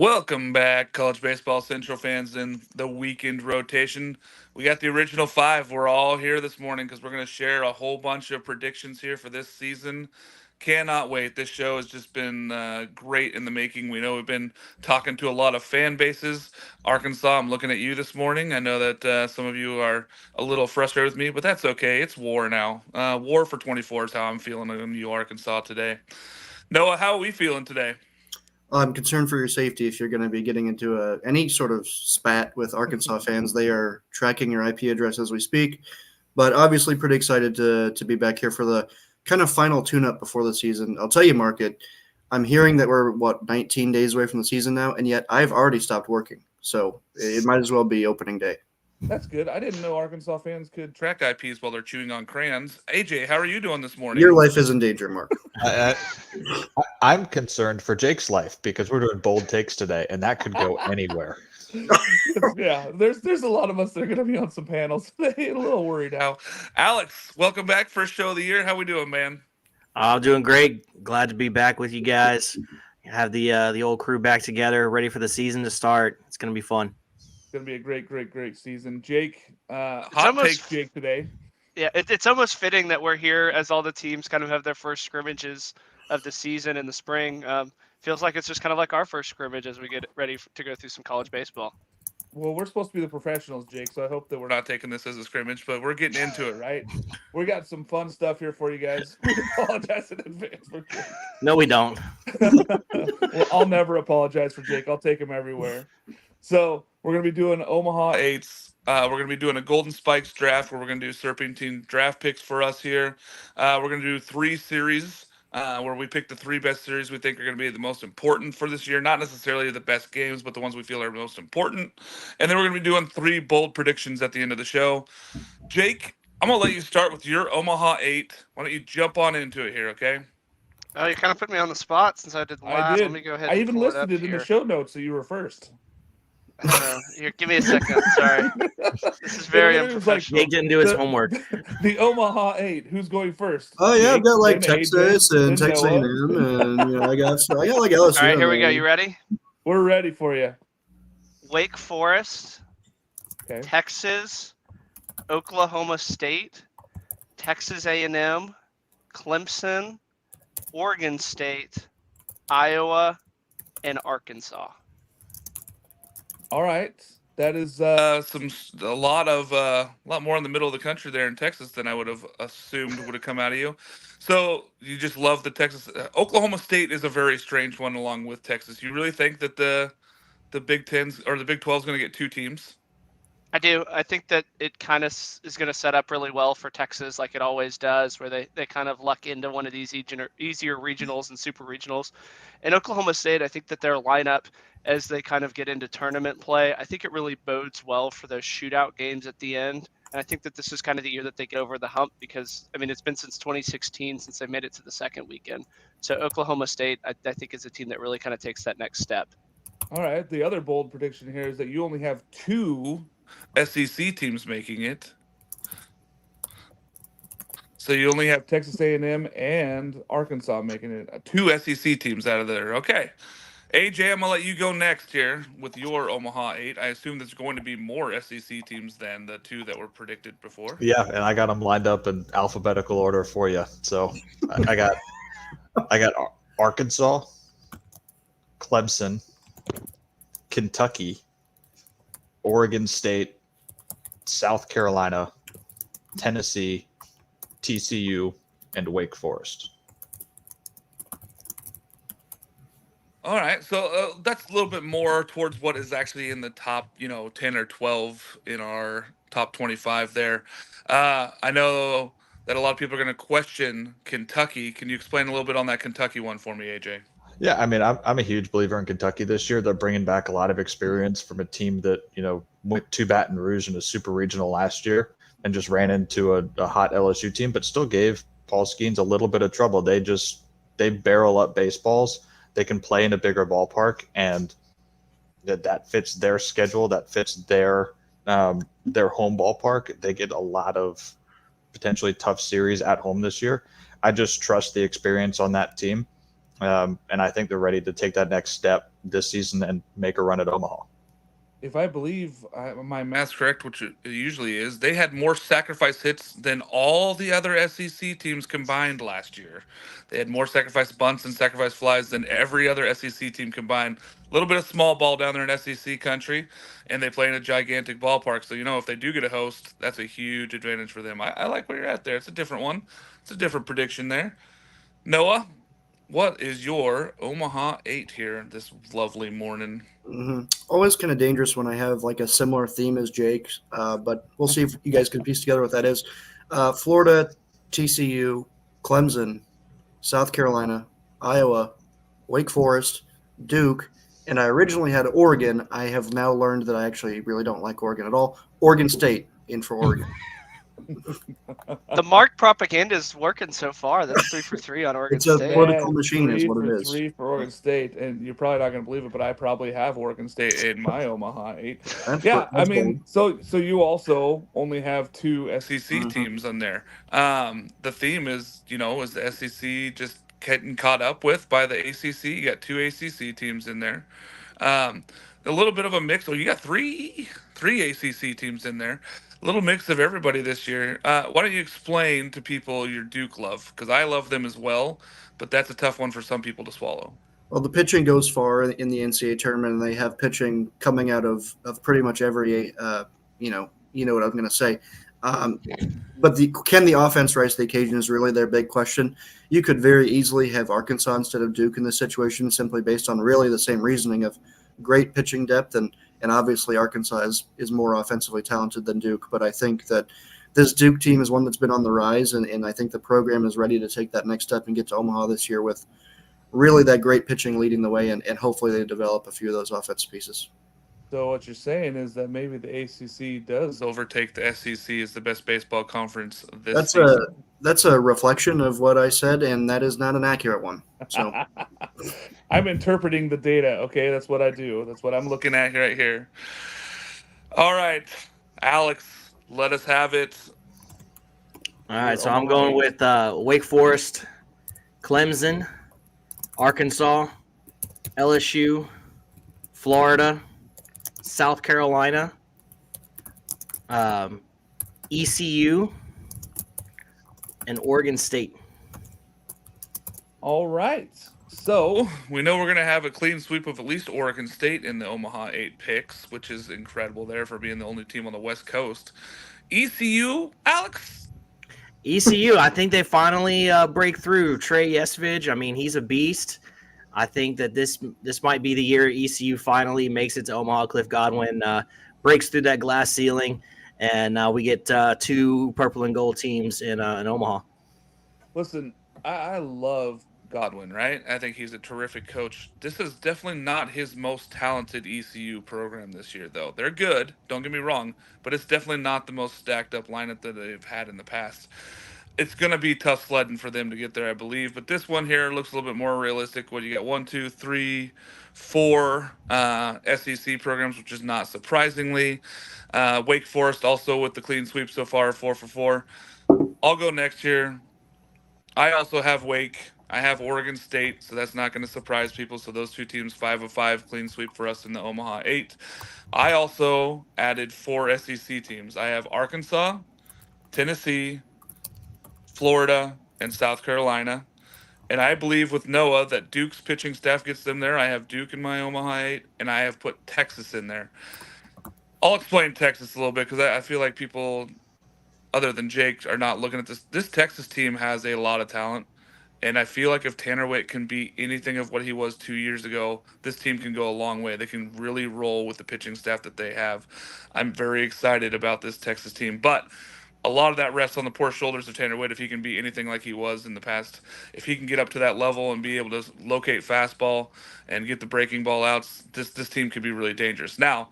Welcome back, College Baseball Central fans in the weekend rotation. We got the original five. We're all here this morning because we're going to share a whole bunch of predictions here for this season. Cannot wait. This show has just been great in the making. We know we've been talking to a lot of fan bases. Arkansas, I'm looking at you this morning. I know that some of you are a little frustrated with me, but that's okay. It's war now. War for 24 is how I'm feeling in you, Arkansas, today. Noah, how are we feeling today? I'm concerned for your safety if you're going to be getting into any sort of spat with Arkansas fans. They are tracking your IP address as we speak, but obviously pretty excited to be back here for the kind of final tune-up before the season. I'll tell you, Market, I'm hearing that we're, 19 days away from the season now, and yet I've already stopped working, so it might as well be opening day. That's good. I didn't know Arkansas fans could track IPs while they're chewing on crayons. AJ, how are you doing this morning? Your life is in danger, Mark. I'm concerned for Jake's life because we're doing bold takes today, and that could go anywhere. Yeah, there's a lot of us that are going to be on some panels today. A little worried now. Alex, welcome back. First show of the year. How we doing, man? I'm doing great. Glad to be back with you guys. Have the old crew back together, ready for the season to start. It's going to be fun. It's going to be a great season. Jake, hot take Jake today. Yeah, it's almost fitting that we're here as all the teams kind of have their first scrimmages of the season in the spring. Feels like it's just kind of like our first scrimmage as we get ready to go through some college baseball. Well, we're supposed to be the professionals, Jake, so I hope that we're not taking this as a scrimmage, but we're getting into it, right? We got some fun stuff here for you guys. We apologize in advance for Jake. No, we don't. Well, I'll never apologize for Jake. I'll take him everywhere. So we're going to be doing Omaha 8s. We're going to be doing a Golden Spikes draft where we're going to do serpentine draft picks for us here. We're going to do 3 series where we pick the 3 best series we think are going to be the most important for this year. Not necessarily the best games, but the ones we feel are most important. And then we're going to be doing 3 bold predictions at the end of the show. Jake, I'm going to let you start with your Omaha 8. Why don't you jump on into it here, okay? Oh, you kind of put me on the spot since I did the last. I did. Let me go ahead. I and even pull listed it in here. the show notes, so you were first. Here, give me a second. Sorry. This is very unprofessional. Jake didn't do his homework. The Omaha 8. Who's going first? Oh yeah, Jake, I've got like then Texas AJ, and then Texas Noah. A&M, and I got like LSU. All right, here we go. You ready? We're ready for you. Wake Forest, Okay. Texas, Oklahoma State, Texas A&M, Clemson, Oregon State, Iowa, and Arkansas. All right. That is a lot more in the middle of the country there in Texas than I would have assumed would have come out of you. So you just love the Texas. Oklahoma State is a very strange one along with Texas. You really think that the Big 10s or the Big 12 is going to get 2 teams? I do. I think that it kind of is going to set up really well for Texas, like it always does, where they kind of luck into one of these easier regionals and super regionals. And Oklahoma State, I think that their lineup, as they kind of get into tournament play, I think it really bodes well for those shootout games at the end. And I think that this is kind of the year that they get over the hump because, I mean, it's been since 2016 since they made it to the second weekend. So Oklahoma State, I think, is a team that really kind of takes that next step. All right. The other bold prediction here is that you only have 2 SEC teams making it. So you only have Texas A&M and Arkansas making it. 2 SEC teams out of there. Okay. AJ, I'm going to let you go next here with your Omaha 8. I assume there's going to be more SEC teams than the 2 that were predicted before. Yeah, and I got them lined up in alphabetical order for you. So I got Arkansas, Clemson, Kentucky, Oregon State, South Carolina, Tennessee, TCU, and Wake Forest. All right, so that's a little bit more towards what is actually in the top, 10 or 12 in our top 25 there. I know that a lot of people are going to question Kentucky. Can you explain a little bit on that Kentucky one for me, AJ? Yeah, I mean, I'm a huge believer in Kentucky this year. They're bringing back a lot of experience from a team that, went to Baton Rouge in a super regional last year and just ran into a hot LSU team, but still gave Paul Skeens a little bit of trouble. They barrel up baseballs. They can play in a bigger ballpark, and that fits their schedule. That fits their home ballpark. They get a lot of potentially tough series at home this year. I just trust the experience on that team. And I think they're ready to take that next step this season and make a run at Omaha. If I believe my math's correct, which it usually is, they had more sacrifice hits than all the other SEC teams combined last year. They had more sacrifice bunts and sacrifice flies than every other SEC team combined. A little bit of small ball down there in SEC country, and they play in a gigantic ballpark. So, if they do get a host, that's a huge advantage for them. I like where you're at there. It's a different one. It's a different prediction there. Noah, what is your Omaha 8 here this lovely morning? Always kind of dangerous when I have like a similar theme as Jake's, but we'll see if you guys can piece together what that is. Florida, TCU, Clemson, South Carolina, Iowa, Wake Forest, Duke, and I originally had Oregon. I have now learned that I actually really don't like Oregon at all. Oregon State in for Oregon. The Mark propaganda is working so far. That's 3 for 3 on Oregon It's a State. political machine is what it 3 for is. 3 for Oregon State, and you're probably not going to believe it, but I probably have Oregon State in my Omaha 8. That's bold. So you also only have 2 SEC Mhm. teams on there. The theme is, is the SEC just getting caught up with by the ACC. You got 2 ACC teams in there. A little bit of a mix. Oh, you got three ACC teams in there. A little mix of everybody this year. Why don't you explain to people your Duke love? Because I love them as well, but that's a tough one for some people to swallow. Well, the pitching goes far in the NCAA tournament, and they have pitching coming out of pretty much every, you know what I'm going to say. But can the offense rise to the occasion is really their big question. You could very easily have Arkansas instead of Duke in this situation simply based on really the same reasoning of great pitching depth, and obviously Arkansas is more offensively talented than Duke. But I think that this Duke team is one that's been on the rise, and I think the program is ready to take that next step and get to Omaha this year with really that great pitching leading the way, and hopefully they develop a few of those offensive pieces. So what you're saying is that maybe the ACC does overtake the SEC as the best baseball conference this season. That's a reflection of what I said, and that is not an accurate one. So I'm interpreting the data. Okay, that's what I do. That's what I'm looking at right here. All right, Alex, let us have it. All right, so I'm going with Wake Forest, Clemson, Arkansas, LSU, Florida, South Carolina, ECU, and Oregon State. All right. So we know we're going to have a clean sweep of at least Oregon State in the Omaha 8 picks, which is incredible there for being the only team on the West Coast. ECU, Alex? ECU, I think they finally break through. Trey Yesvich, I mean, he's a beast. I think that this might be the year ECU finally makes it to Omaha. Cliff Godwin breaks through that glass ceiling, and we get 2 purple and gold teams in Omaha. Listen, I love Godwin, right? I think he's a terrific coach. This is definitely not his most talented ECU program this year, though. They're good, don't get me wrong, but it's definitely not the most stacked up lineup that they've had in the past. It's going to be tough sledding for them to get there, I believe. But this one here looks a little bit more realistic. What you got? 1, 2, 3, 4 SEC programs, which is not surprisingly. Wake Forest also with the clean sweep so far, 4 for 4. I'll go next year. I also have Wake. I have Oregon State, so that's not going to surprise people. So those 2 teams, 5 of 5, clean sweep for us in the Omaha 8. I also added 4 SEC teams. I have Arkansas, Tennessee, Florida, and South Carolina. And I believe with Noah that Duke's pitching staff gets them there. I have Duke in my Omaha 8, and I have put Texas in there. I'll explain Texas a little bit because I feel like people other than Jake are not looking at this. This Texas team has a lot of talent. And I feel like if Tanner Witt can be anything of what he was 2 years ago, this team can go a long way. They can really roll with the pitching staff that they have. I'm very excited about this Texas team. But a lot of that rests on the poor shoulders of Tanner Witt if he can be anything like he was in the past. If he can get up to that level and be able to locate fastball and get the breaking ball outs, this team could be really dangerous. Now,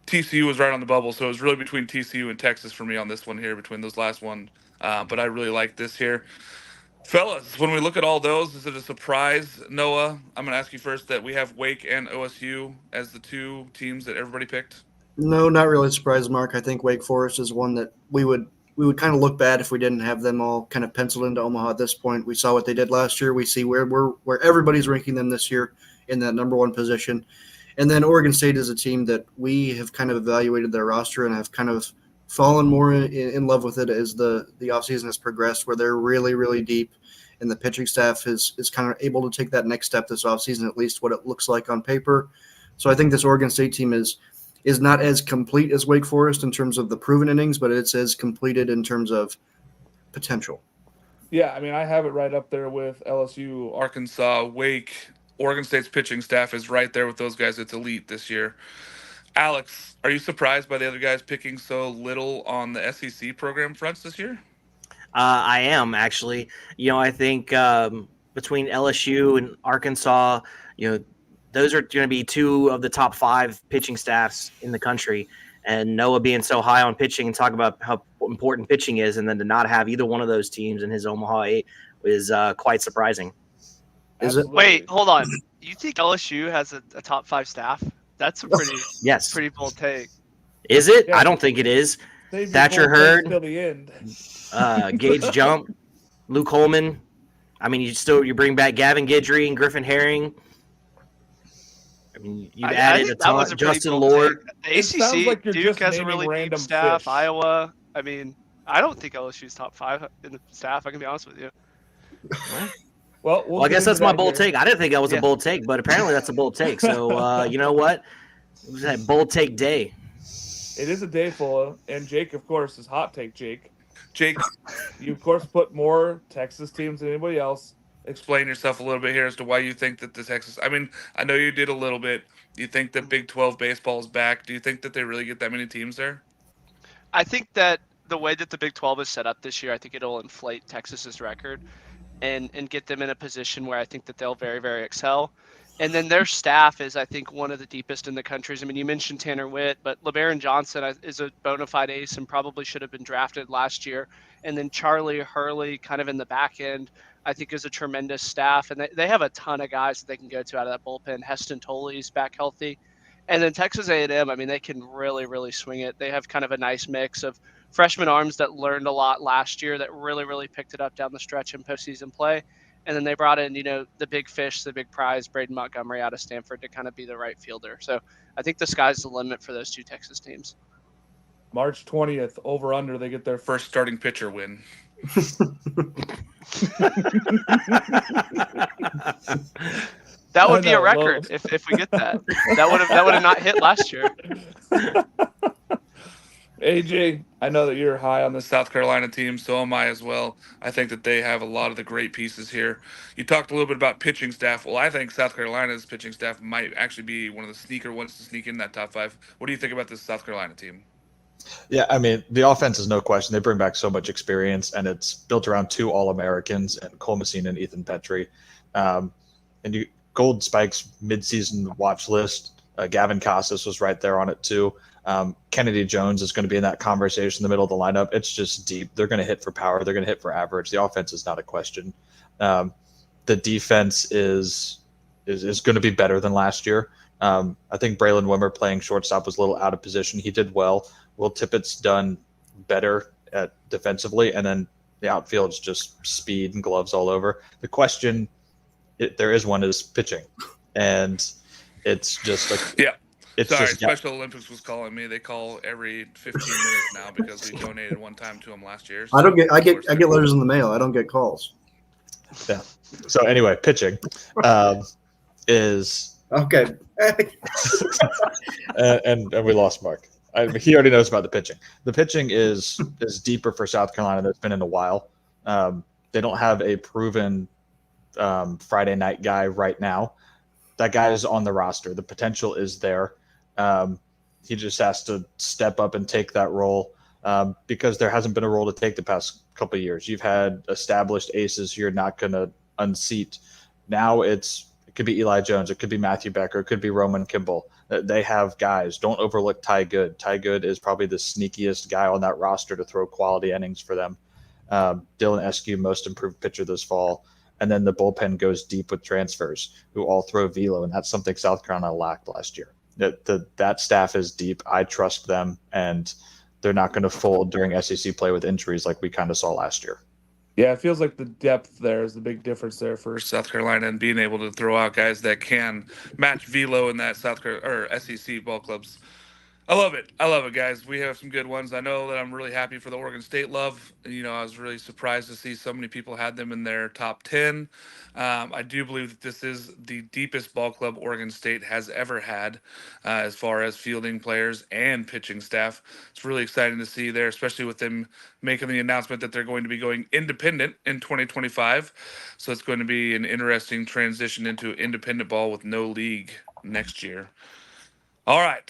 TCU was right on the bubble, so it was really between TCU and Texas for me on this one here, between those last one. But I really like this here. Fellas, when we look at all those, is it a surprise, Noah? I'm going to ask you first that we have Wake and OSU as the 2 teams that everybody picked. No, not really surprised, Mark. I think Wake Forest is one that we would we would kind of look bad if we didn't have them all kind of penciled into Omaha at this point. We saw what they did last year. We see where everybody's ranking them this year in that number one position. And then Oregon State is a team that we have kind of evaluated their roster and have kind of fallen more in love with it as the offseason has progressed, where they're really, really deep. And the pitching staff is kind of able to take that next step this offseason, at least what it looks like on paper. So I think this Oregon State team is not as complete as Wake Forest in terms of the proven innings, but it's as completed in terms of potential. Yeah, I mean, I have it right up there with LSU, Arkansas, Wake. Oregon State's pitching staff is right there with those guys. It's elite this year. Alex, are you surprised by the other guys picking so little on the SEC program fronts this year? I am actually. I think between LSU and Arkansas, those are going to be two of the top 5 pitching staffs in the country. And Noah being so high on pitching and talk about how important pitching is, and then to not have either one of those teams in his Omaha 8 is quite surprising. Is it? Wait, hold on. You think LSU has a top 5 staff? That's a pretty Yes. pretty bold take. Is it? Yeah. I don't think it is. Save your Thatcher bold takes Hurd. till the end. Gage Jump, Luke Holman. I mean, you bring back Gavin Guidry and Griffin Herring. I mean, you've added a ton. Justin Lord. The sounds ACC, like you're Duke just has a naming really deep random staff. fish. Iowa. I mean, I don't think LSU's top 5 in the staff. I can be honest with you. Well, I guess that's my bold take. take. I didn't think that was Yeah. a bold take, but apparently that's a bold take. So you know what? It was that bold take day. It is a day full of, and Jake, of course, is hot take Jake. Jake, you, of course, put more Texas teams than anybody else. Explain yourself a little bit here as to why you think that the Texas – I mean, I know you did a little bit. Do you think that Big 12 baseball is back? Do you think that they really get that many teams there? I think that the way that the Big 12 is set up this year, I think it'll inflate Texas's record and get them in a position where I think that they'll very, very excel. And then their staff is, I think, one of the deepest in the countries. I mean, you mentioned Tanner Witt, but LeBaron Johnson is a bona fide ace and probably should have been drafted last year. And then Charlie Hurley kind of in the back end, I think, is a tremendous staff. And they have a ton of guys that they can go to out of that bullpen. Heston Tolley's back healthy. And then Texas A&M, I mean, they can really, really swing it. They have kind of a nice mix of freshman arms that learned a lot last year that really, really picked it up down the stretch in postseason play. And then they brought in, the big fish, the big prize, Braden Montgomery out of Stanford to kind of be the right fielder. So I think the sky's the limit for those two Texas teams. March 20th, over under, they get their first starting pitcher win. That would be a record if we get that. That would have not hit last year. AJ, I know that you're high on the South Carolina team, so am I as well. I think that they have a lot of the great pieces here. You talked a little bit about pitching staff. Well, I think South Carolina's pitching staff might actually be one of the sneaker ones to sneak in that top 5. What do you think about this South Carolina team? Yeah, I mean, the offense is no question. They bring back so much experience, and it's built around 2 All-Americans, and Cole Messina and Ethan Petrie. Gold Spike's midseason watch list, Gavin Casas was right there on it too. Kennedy Jones is going to be in that conversation in the middle of the lineup. It's just deep. They're going to hit for power. They're going to hit for average. The offense is not a question. The defense is going to be better than last year. I think Braylon Wimmer playing shortstop was a little out of position. He did well. Will Tippett's done better at defensively, and then the outfield's just speed and gloves all over. The question, there is one, is pitching, and it's just like It's Sorry, just, Special Olympics was calling me. They call every 15 minutes now because we donated one time to them last year. So I get letters in the mail. I don't get calls. Yeah. So anyway, pitching is okay. and we lost Mark. He already knows about the pitching. The pitching is deeper for South Carolina than it's been in a while. They don't have a proven Friday night guy right now. That guy is on the roster. The potential is there. He just has to step up and take that role because there hasn't been a role to take the past couple of years. You've had established aces you're not going to unseat. Now it could be Eli Jones. It could be Matthew Becker. It could be Roman Kimball. They have guys. Don't overlook Ty Good. Ty Good is probably the sneakiest guy on that roster to throw quality innings for them. Dylan Eskew, most improved pitcher this fall. And then the bullpen goes deep with transfers who all throw velo, and that's something South Carolina lacked last year. That staff is deep. I trust them, and they're not going to fold during SEC play with injuries like we kind of saw last year. Yeah, it feels like the depth there is the big difference there for South Carolina, and being able to throw out guys that can match velo in that South Carolina or SEC ball clubs. I love it. I love it, guys. We have some good ones. I know that I'm really happy for the Oregon State love. You know, I was really surprised to see so many people had them in their top 10. I do believe that this is the deepest ball club Oregon State has ever had as far as fielding players and pitching staff. It's really exciting to see there, especially with them making the announcement that they're going to be going independent in 2025. So it's going to be an interesting transition into independent ball with no league next year. All right,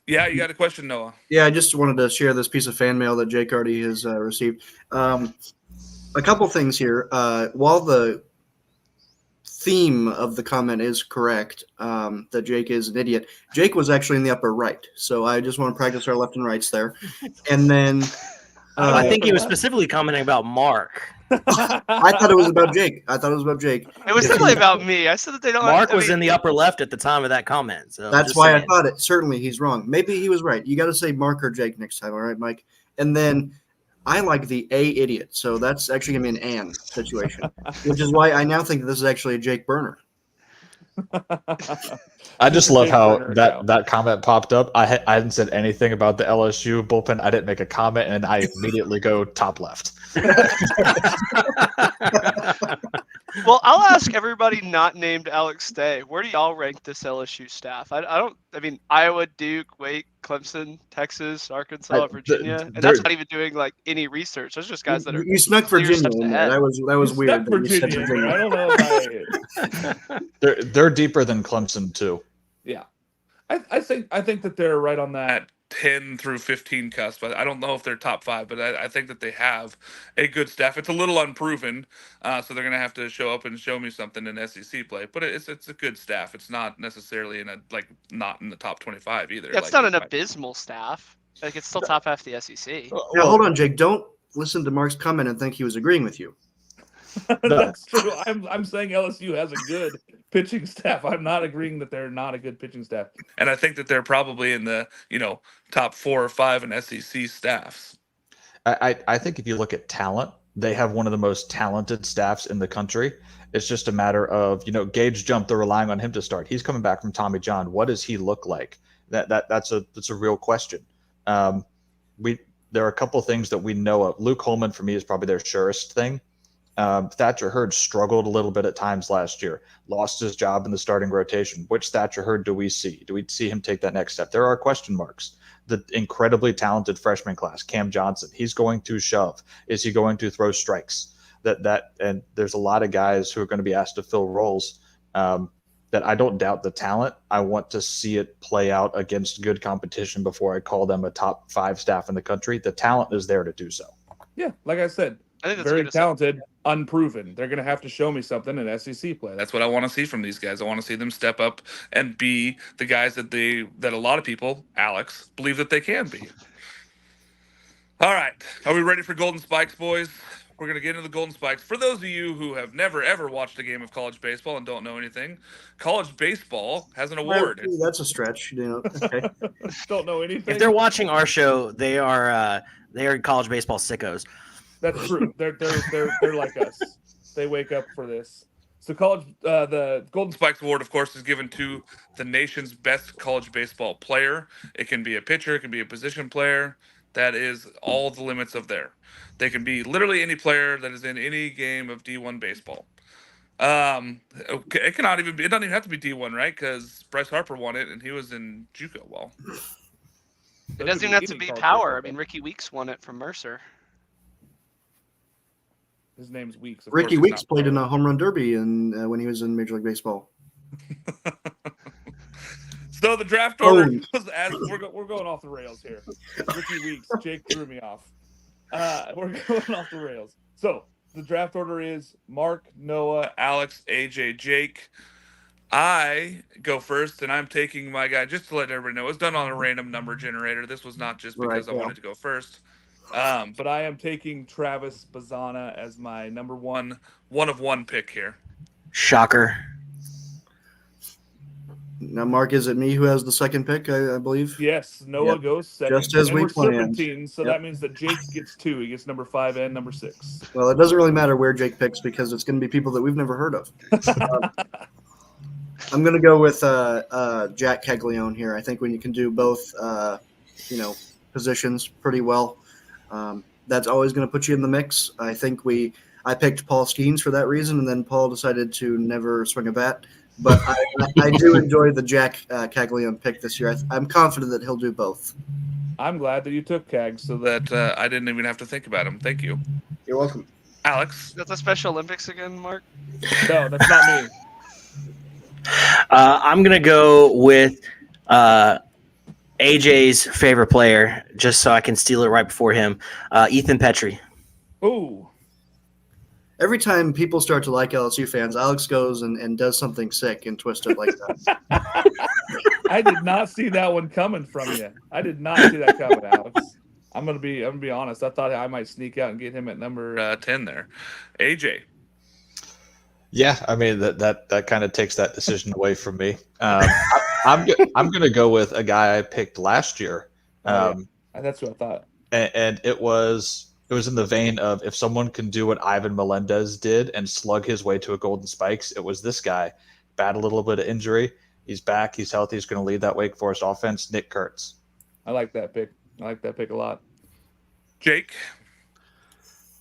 yeah, you got a question, Noah? Yeah, I just wanted to share this piece of fan mail that Jake already has received. A couple things here. While the theme of the comment is correct, that Jake is an idiot, Jake was actually in the upper right. So I just want to practice our left and rights there. And then I think he was specifically commenting about Mark. I thought it was about Jake. It was definitely about me. I said that they don't. Mark was in the upper left at the time of that comment. So that's why I thought it. Certainly, he's wrong. Maybe he was right. You got to say Mark or Jake next time. All right, Mike. And then I like the A idiot. So that's actually going to be an situation, which is why I now think that this is actually a Jake burner. I just love how that comment popped up. I hadn't said anything about the LSU bullpen. I didn't make a comment, and I immediately go top left. Well, I'll ask everybody not named Alex Stay. Where do y'all rank this LSU staff? I mean, Iowa, Duke, Wake, Clemson, Texas, Arkansas, Virginia, and that's not even doing like any research. Those are just guys that are. You snuck Virginia in there. That was weird. Virginia. I don't know if they're deeper than Clemson too. Yeah, I think that they're right on that 10 through 15 cusp. I don't know if they're top 5, but I think that they have a good staff. It's a little unproven, so they're going to have to show up and show me something in SEC play. But it's a good staff. It's not necessarily not in the top 25 either. That's not an abysmal staff. Like it's still top half the SEC. Now hold on, Jake. Don't listen to Mark's comment and think he was agreeing with you. That's true. I'm saying LSU has a good pitching staff. I'm not agreeing that they're not a good pitching staff. And I think that they're probably in the, top 4 or 5 in SEC staffs. I think if you look at talent, they have one of the most talented staffs in the country. It's just a matter of, Gage Jump, they're relying on him to start. He's coming back from Tommy John. What does he look like? That's a real question. There are a couple things that we know of. Luke Holman, for me, is probably their surest thing. Thatcher Hurd struggled a little bit at times last year, lost his job in the starting rotation. Which Thatcher Hurd do we see? Do we see him take that next step? There are question marks. The incredibly talented freshman class, Cam Johnson, he's going to shove. Is he going to throw strikes? And there's a lot of guys who are going to be asked to fill roles that I don't doubt the talent. I want to see it play out against good competition before I call them a top 5 staff in the country. The talent is there to do so. Yeah, like I said, I think that's very talented, unproven. They're going to have to show me something in SEC play. That's what I want to see from these guys. I want to see them step up and be the guys that a lot of people, Alex, believe that they can be. All right. Are we ready for Golden Spikes, boys? We're going to get into the Golden Spikes. For those of you who have never, ever watched a game of college baseball and don't know anything, college baseball has an award. Well, that's a stretch. Okay. Don't know anything. If they're watching our show, they are college baseball sickos. That's true. They're like us. They wake up for this. So the Golden Spikes Award, of course, is given to the nation's best college baseball player. It can be a pitcher. It can be a position player. That is all the limits of there. They can be literally any player that is in any game of D1 baseball. It cannot even be. It doesn't even have to be D1, right? Because Bryce Harper won it, and he was in JUCO. Well, it doesn't even have to be power. I mean, Ricky Weeks won it from Mercer. His name's Weeks. Ricky Weeks played in a home run derby when he was in Major League Baseball. So the draft order was as we're going off the rails here. Ricky Weeks, Jake threw me off. We're going off the rails. So the draft order is Mark, Noah, Alex, AJ, Jake. I go first, and I'm taking my guy, just to let everybody know, it's done on a random number generator. This was not just because I wanted to go first. But I am taking Travis Bazzana as my number one of one pick here. Shocker. Now, Mark, is it me who has the second pick? I believe. Yes, Noah Yep. goes second. Just as and we we're planned. serpentine, so Yep. that means that Jake gets 2. He gets number 5 and number 6. Well, it doesn't really matter where Jake picks because it's going to be people that we've never heard of. I'm going to go with Jack Caglione here. I think when you can do both, positions pretty well, that's always going to put you in the mix. I think I picked Paul Skeens for that reason, and then Paul decided to never swing a bat. But I do enjoy the Jack Caglione pick this year. I'm confident that he'll do both. I'm glad that you took Cag so that I didn't even have to think about him. Thank you. You're welcome. Alex? That's the Special Olympics again, Mark. No, that's not me. I'm going to go with AJ's favorite player, just so I can steal it right before him, Ethan Petrie. Ooh. Every time people start to like LSU fans, Alex goes and does something sick and twisted like that. I did not see that one coming from you. I did not see that coming, Alex. I'm gonna be honest. I thought I might sneak out and get him at number 10 there. AJ. Yeah, I mean that kind of takes that decision away from me. I'm going to go with a guy I picked last year. That's what I thought. And it was in the vein of, if someone can do what Ivan Melendez did and slug his way to a Golden Spikes, it was this guy. Bad a little bit of injury. He's back. He's healthy. He's going to lead that Wake Forest offense. Nick Kurtz. I like that pick. I like that pick a lot. Jake?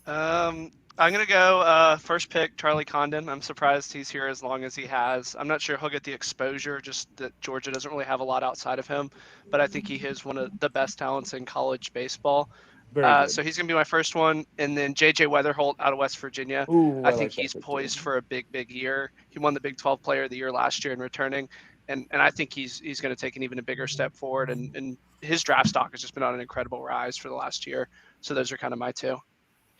I'm going to go first pick, Charlie Condon. I'm surprised he's here as long as he has. I'm not sure he'll get the exposure, just that Georgia doesn't really have a lot outside of him. But I think he is one of the best talents in college baseball. So he's going to be my first one. And then J.J. Weatherholt out of West Virginia. Ooh, I think he's poised for a big, big year. He won the Big 12 Player of the Year last year in returning. And I think he's going to take an even bigger step forward. And his draft stock has just been on an incredible rise for the last year. So those are kind of my two.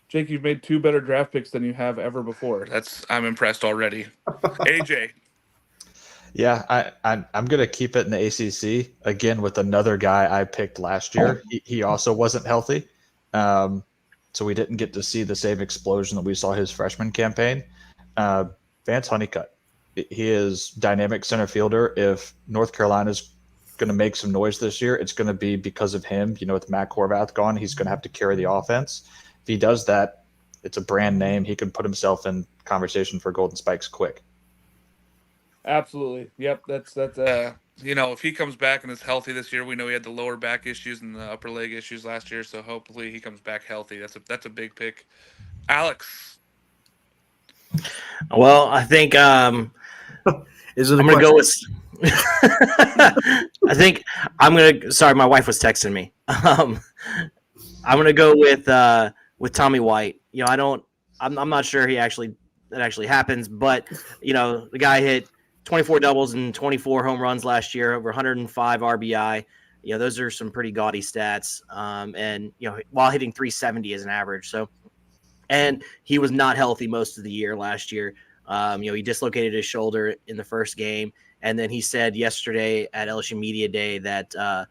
Jake, you've made 2 better draft picks than you have ever before. I'm impressed already. AJ. Yeah, I'm going to keep it in the ACC again with another guy I picked last year. He also wasn't healthy, so we didn't get to see the same explosion that we saw his freshman campaign. Vance Honeycutt. He is dynamic center fielder. If North Carolina's going to make some noise this year, it's going to be because of him. With Matt Horvath gone, he's going to have to carry the offense. If he does that, it's a brand name. He can put himself in conversation for Golden Spikes quick. Absolutely. Yep. That's if he comes back and is healthy this year, we know he had the lower back issues and the upper leg issues last year, so hopefully he comes back healthy. That's a big pick. Alex. Well, I think Is it? I'm going to go with. I think I'm going to. Sorry, my wife was texting me. I'm going to go with Tommy White. I'm not sure that actually happens, but the guy hit 24 doubles and 24 home runs last year, over 105 RBI. Those are some pretty gaudy stats. And while hitting 370 as an average. So, and he was not healthy most of the year last year. He dislocated his shoulder in the first game. And then he said yesterday at LSU Media Day that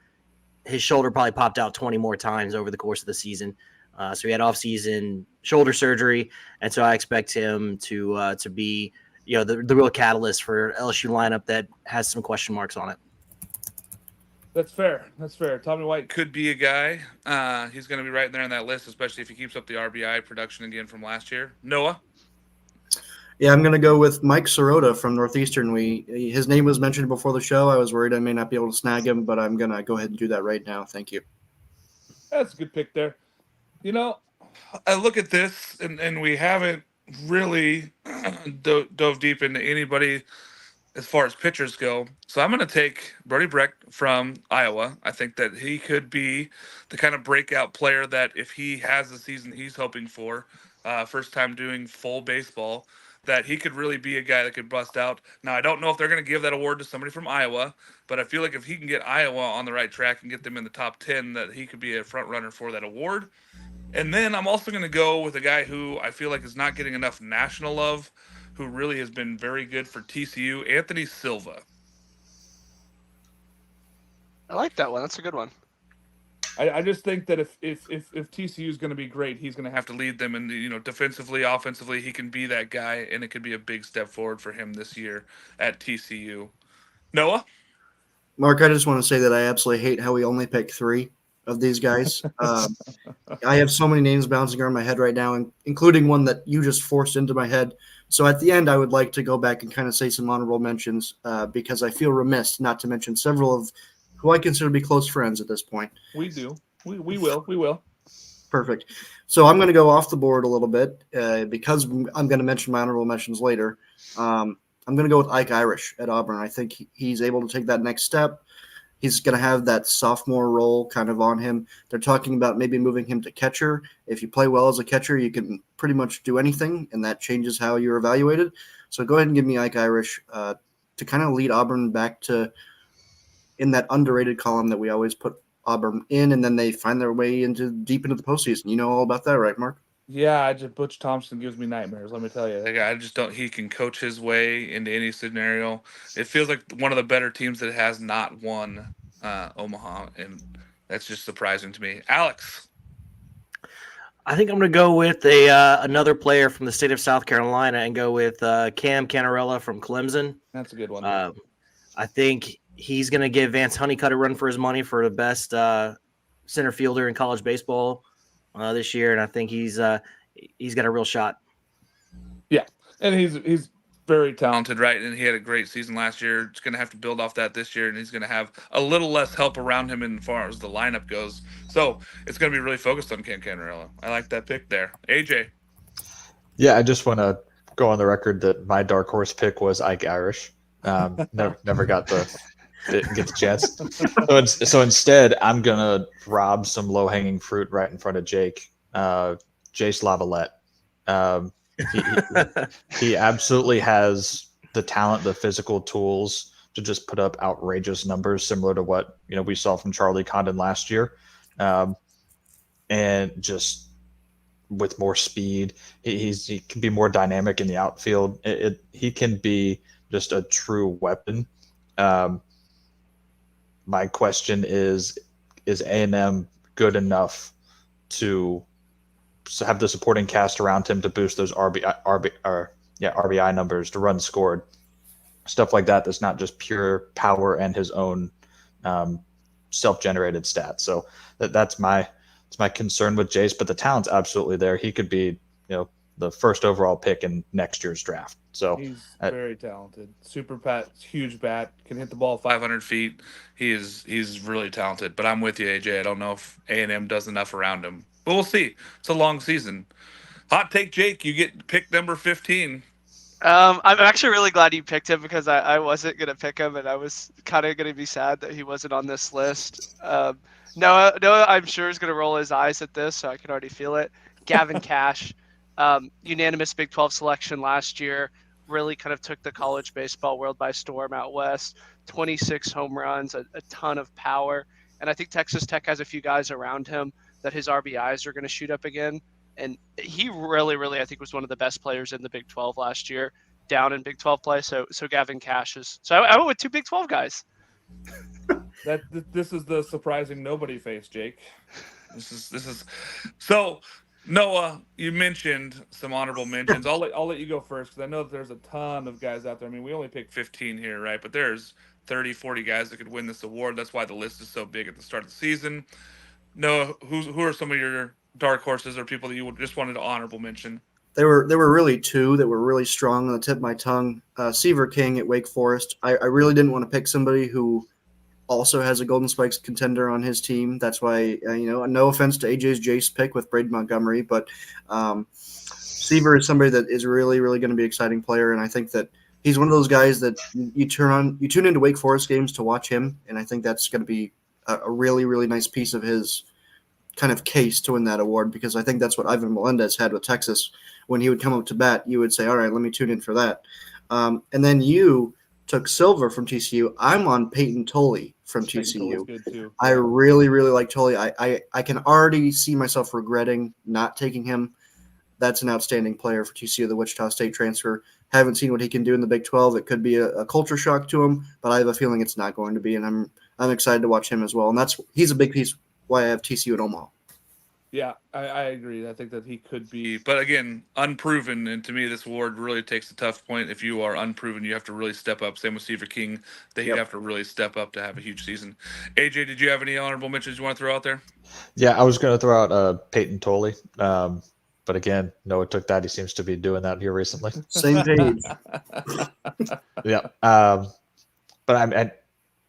his shoulder probably popped out 20 more times over the course of the season. So he had off-season shoulder surgery. And so I expect him to be, the real catalyst for LSU lineup that has some question marks on it. That's fair. Tommy White could be a guy. He's going to be right there on that list, especially if he keeps up the RBI production again from last year. Noah? Yeah, I'm going to go with Mike Sirota from Northeastern. His name was mentioned before the show. I was worried I may not be able to snag him, but I'm going to go ahead and do that right now. Thank you. That's a good pick there. I look at this, and we haven't really dove deep into anybody as far as pitchers go. So I'm going to take Brody Breck from Iowa. I think that he could be the kind of breakout player that if he has the season he's hoping for, first time doing full baseball, that he could really be a guy that could bust out. Now, I don't know if they're going to give that award to somebody from Iowa, but I feel like if he can get Iowa on the right track and get them in the top 10, that he could be a front runner for that award. And then I'm also going to go with a guy who I feel like is not getting enough national love, who really has been very good for TCU, Anthony Silva. I like that one. That's a good one. I just think that if TCU is going to be great, he's going to have to lead them, and defensively, offensively, he can be that guy, and it could be a big step forward for him this year at TCU. Noah? Mark, I just want to say that I absolutely hate how we only pick 3 of these guys. I have so many names bouncing around my head right now, including one that you just forced into my head. So at the end, I would like to go back and kind of say some honorable mentions because I feel remiss not to mention several of who I consider to be close friends at this point. We do. We will. Perfect. So I'm going to go off the board a little bit because I'm going to mention my honorable mentions later. I'm going to go with Ike Irish at Auburn. I think he's able to take that next step. He's going to have that sophomore role kind of on him. They're talking about maybe moving him to catcher. If you play well as a catcher, you can pretty much do anything, and that changes how you're evaluated. So go ahead and give me Ike Irish to kind of lead Auburn back to in that underrated column that we always put Auburn in, and then they find their way deep into the postseason. You know all about that, right, Mark? Yeah, Butch Thompson gives me nightmares. Let me tell you, I just don't. He can coach his way into any scenario. It feels like one of the better teams that has not won Omaha, and that's just surprising to me. Alex, I think I'm going to go with another player from the state of South Carolina and go with Cam Canarella from Clemson. that's a good one. I think he's going to give Vance Honeycutt a run for his money for the best center fielder in college baseball this year, and I think he's got a real shot. Yeah, and he's very talented, right? And he had a great season last year. He's going to have to build off that this year, and he's going to have a little less help around him as far as the lineup goes. So it's going to be really focused on Cam Canarella. I like that pick there. AJ. Yeah, I just want to go on the record that my dark horse pick was Ike Irish. Never got didn't get the chance. So instead, I'm gonna rob some low hanging fruit right in front of Jake. Jace Lavalette. He absolutely has the talent, the physical tools to just put up outrageous numbers, similar to what we saw from Charlie Condon last year, and just with more speed, he can be more dynamic in the outfield. He can be just a true weapon. My question is A&M good enough to have the supporting cast around him to boost those RBI numbers, to run scored, stuff like that? That's not just pure power and his own self-generated stats. So that's my concern with Jace, but the talent's absolutely there. He could be the first overall pick in next year's draft. So he's very talented. Huge bat, can hit the ball 500 feet. He's really talented. But I'm with you, AJ. I don't know if A&M does enough around him, but we'll see. It's a long season. Hot take, Jake. You get pick number 15. I'm actually really glad you picked him because I wasn't gonna pick him, and I was kind of gonna be sad that he wasn't on this list. Noah, I'm sure is gonna roll his eyes at this, so I can already feel it. Gavin Cash. Unanimous Big 12 selection last year, really kind of took the college baseball world by storm out west. 26 home runs, a ton of power. And I think Texas Tech has a few guys around him that his RBIs are going to shoot up again. And he really, really, I think, was one of the best players in the Big 12 last year, down in Big 12 play. So Gavin Cash is – so I went with 2 Big 12 guys. This is the surprising nobody face, Jake. This is so – Noah, you mentioned some honorable mentions. I'll let you go first because I know that there's a ton of guys out there. I mean, we only picked 15 here, right? But there's 30, 40 guys that could win this award. That's why the list is so big at the start of the season. Noah, who are some of your dark horses or people that you just wanted to honorable mention? There were really 2 that were really strong on the tip of my tongue. Seaver King at Wake Forest. I really didn't want to pick somebody who also has a Golden Spikes contender on his team. That's why, no offense to AJ's Jace pick with Braden Montgomery, but Seaver is somebody that is really, really going to be an exciting player. And I think that he's one of those guys that you tune into Wake Forest games to watch him. And I think that's going to be a really, really nice piece of his kind of case to win that award, because I think that's what Ivan Melendez had with Texas. When he would come up to bat, you would say, all right, let me tune in for that. And then you took Silver from TCU. I'm on Peyton Tolley from TCU. Good too. I really, really like Tolley. I can already see myself regretting not taking him. That's an outstanding player for TCU, the Wichita State transfer. Haven't seen what he can do in the Big 12. It could be a culture shock to him, but I have a feeling it's not going to be, and I'm excited to watch him as well. And he's a big piece why I have TCU at Omaha. Yeah, I agree. I think that he could be, but again, unproven. And to me, this award really takes a tough point. If you are unproven, you have to really step up. Same with Steve King, that he'd Yep. have to really step up to have a huge season. AJ, did you have any honorable mentions you want to throw out there? Yeah, I was going to throw out Peyton Tolley, but again, Noah took that. He seems to be doing that here recently. Same page. Yeah, but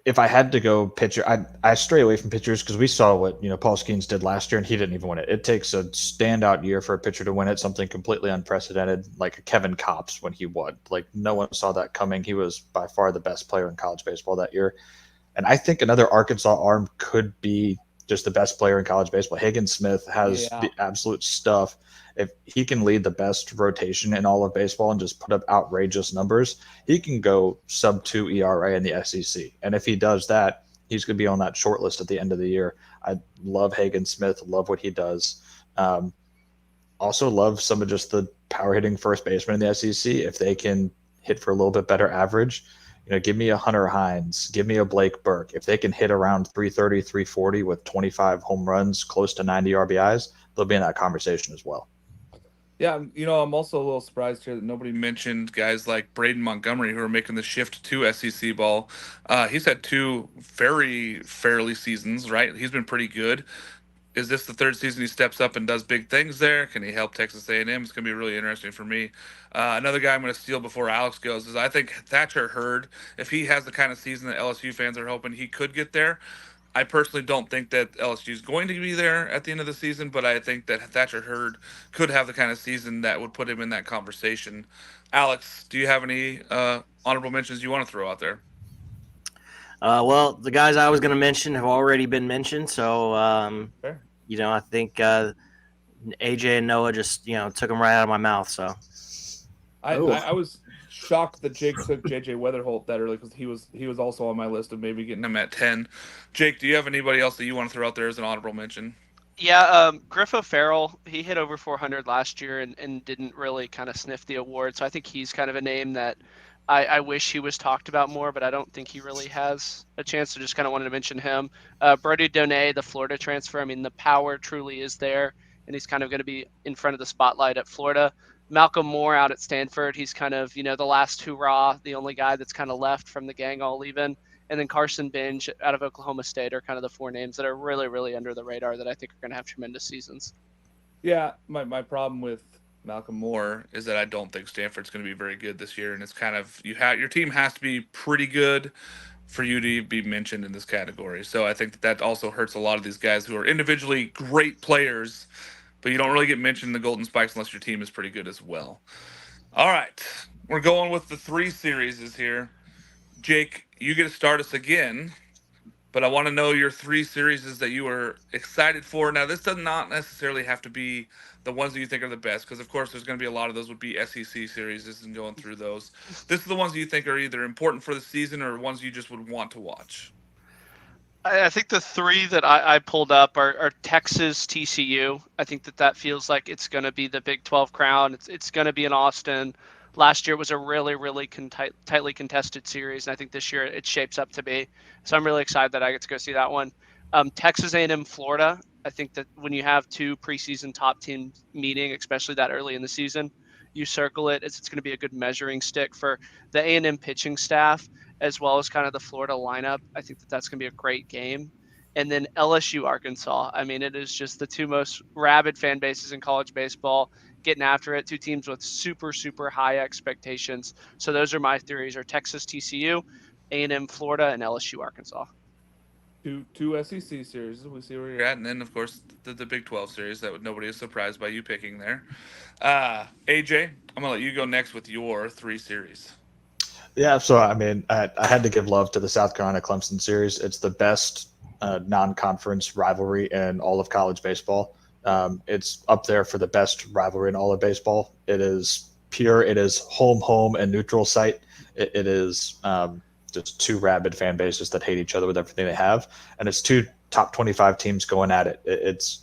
if I had to go pitcher, I stray away from pitchers because we saw what Paul Skeens did last year, and he didn't even win it. It takes a standout year for a pitcher to win it, something completely unprecedented, like a Kevin Kopps when he won. Like no one saw that coming. He was by far the best player in college baseball that year, and I think another Arkansas arm could be just the best player in college baseball. Hagen Smith has the absolute stuff. If he can lead the best rotation in all of baseball and just put up outrageous numbers, he can go sub-2 ERA in the SEC. And if he does that, he's going to be on that short list at the end of the year. I love Hagen Smith, love what he does. Also love some of just the power hitting first baseman in the SEC. If they can hit for a little bit better average, give me a Hunter Hines, give me a Blake Burke. If they can hit around 330, 340 with 25 home runs, close to 90 RBIs, they'll be in that conversation as well. Yeah, I'm also a little surprised here that nobody mentioned guys like Braden Montgomery who are making the shift to SEC ball. He's had 2 very fairly seasons, right? He's been pretty good. Is this the 3rd season he steps up and does big things there? Can he help Texas A&M? It's going to be really interesting for me. Another guy I'm going to steal before Alex goes is I think Thatcher Hurd, if he has the kind of season that LSU fans are hoping he could get there. I personally don't think that LSU is going to be there at the end of the season, but I think that Thatcher Hurd could have the kind of season that would put him in that conversation. Alex, do you have any honorable mentions you want to throw out there? Well, the guys I was going to mention have already been mentioned, so I think AJ and Noah just took them right out of my mouth. So I was shocked that Jake took JJ Weatherholt that early because he was also on my list of maybe getting him at 10. Jake, do you have anybody else that you want to throw out there as an honorable mention? Yeah, Griff O'Farrell, he hit over 400 last year and didn't really kind of sniff the award. So I think he's kind of a name that I wish he was talked about more, but I don't think he really has a chance. So just kind of wanted to mention him. Brody Donay, the Florida transfer, I mean, the power truly is there, and he's kind of going to be in front of the spotlight at Florida. Malcolm Moore out at Stanford, he's kind of, the last hurrah, the only guy that's kind of left from the gang all leaving. And then Carson Binge out of Oklahoma State are kind of the 4 names that are really, really under the radar that I think are going to have tremendous seasons. Yeah, my problem with Malcolm Moore is that I don't think Stanford's going to be very good this year, and it's kind of your team has to be pretty good for you to be mentioned in this category. So I think that also hurts a lot of these guys who are individually great players, but you don't really get mentioned in the Golden Spikes unless your team is pretty good as well. All right, we're going with the 3 series here. Jake, you get to start us again, but I want to know your 3 series that you are excited for. Now, this does not necessarily have to be the ones that you think are the best, because, of course, there's going to be a lot of those would be SEC series and going through those. This is the ones that you think are either important for the season or ones you just would want to watch. I think the 3 that I pulled up are Texas, TCU. I think that feels like it's going to be the Big 12 crown. It's going to be in Austin. Last year was a really, really tightly contested series, and I think this year it shapes up to be. So I'm really excited that I get to go see that one. Texas A&M, Florida. I think that when you have 2 preseason top teams meeting, especially that early in the season, you circle it. It's going to be a good measuring stick for the A&M pitching staff as well as kind of the Florida lineup. I think that's going to be a great game. And then LSU, Arkansas. I mean, it is just the 2 most rabid fan bases in college baseball getting after it. 2 teams with super, super high expectations. So those are my theories: are Texas, TCU, A&M, Florida, and LSU, Arkansas. Two SEC series. We see where you're at, and then of course the Big 12 series that nobody is surprised by you picking there. AJ, I'm gonna let you go next with your 3 series. Yeah, so I mean, I had to give love to the South Carolina Clemson series. It's the best non-conference rivalry in all of college baseball. It's up there for the best rivalry in all of baseball. It is pure. It is home, and neutral site. It is just 2 rabid fan bases that hate each other with everything they have, and it's 2 top 25 teams going at it. It's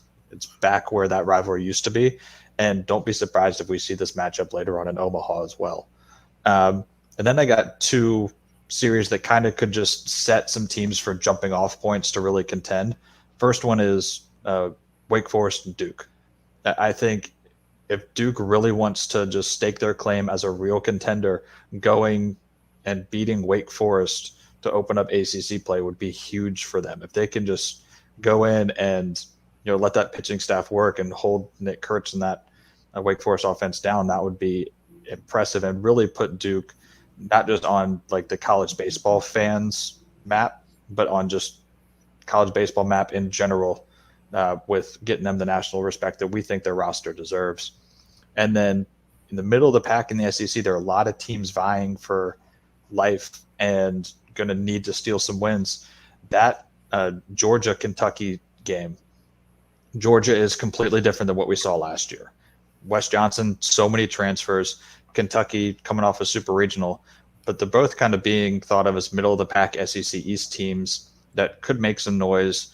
back where that rivalry used to be, and don't be surprised if we see this matchup later on in Omaha as well. And then I got 2 series that kind of could just set some teams for jumping off points to really contend. First one is Wake Forest and Duke. I think if Duke really wants to just stake their claim as a real contender, going and beating Wake Forest to open up ACC play would be huge for them. If they can just go in and let that pitching staff work and hold Nick Kurtz and that Wake Forest offense down, that would be impressive and really put Duke not just on like the college baseball fans map, but on just college baseball map in general, with getting them the national respect that we think their roster deserves. And then in the middle of the pack in the SEC, there are a lot of teams vying for life and going to need to steal some wins. That Georgia-Kentucky game, Georgia is completely different than what we saw last year. Wes Johnson, so many transfers, Kentucky coming off a super regional, but they're both kind of being thought of as middle of the pack SEC East teams that could make some noise.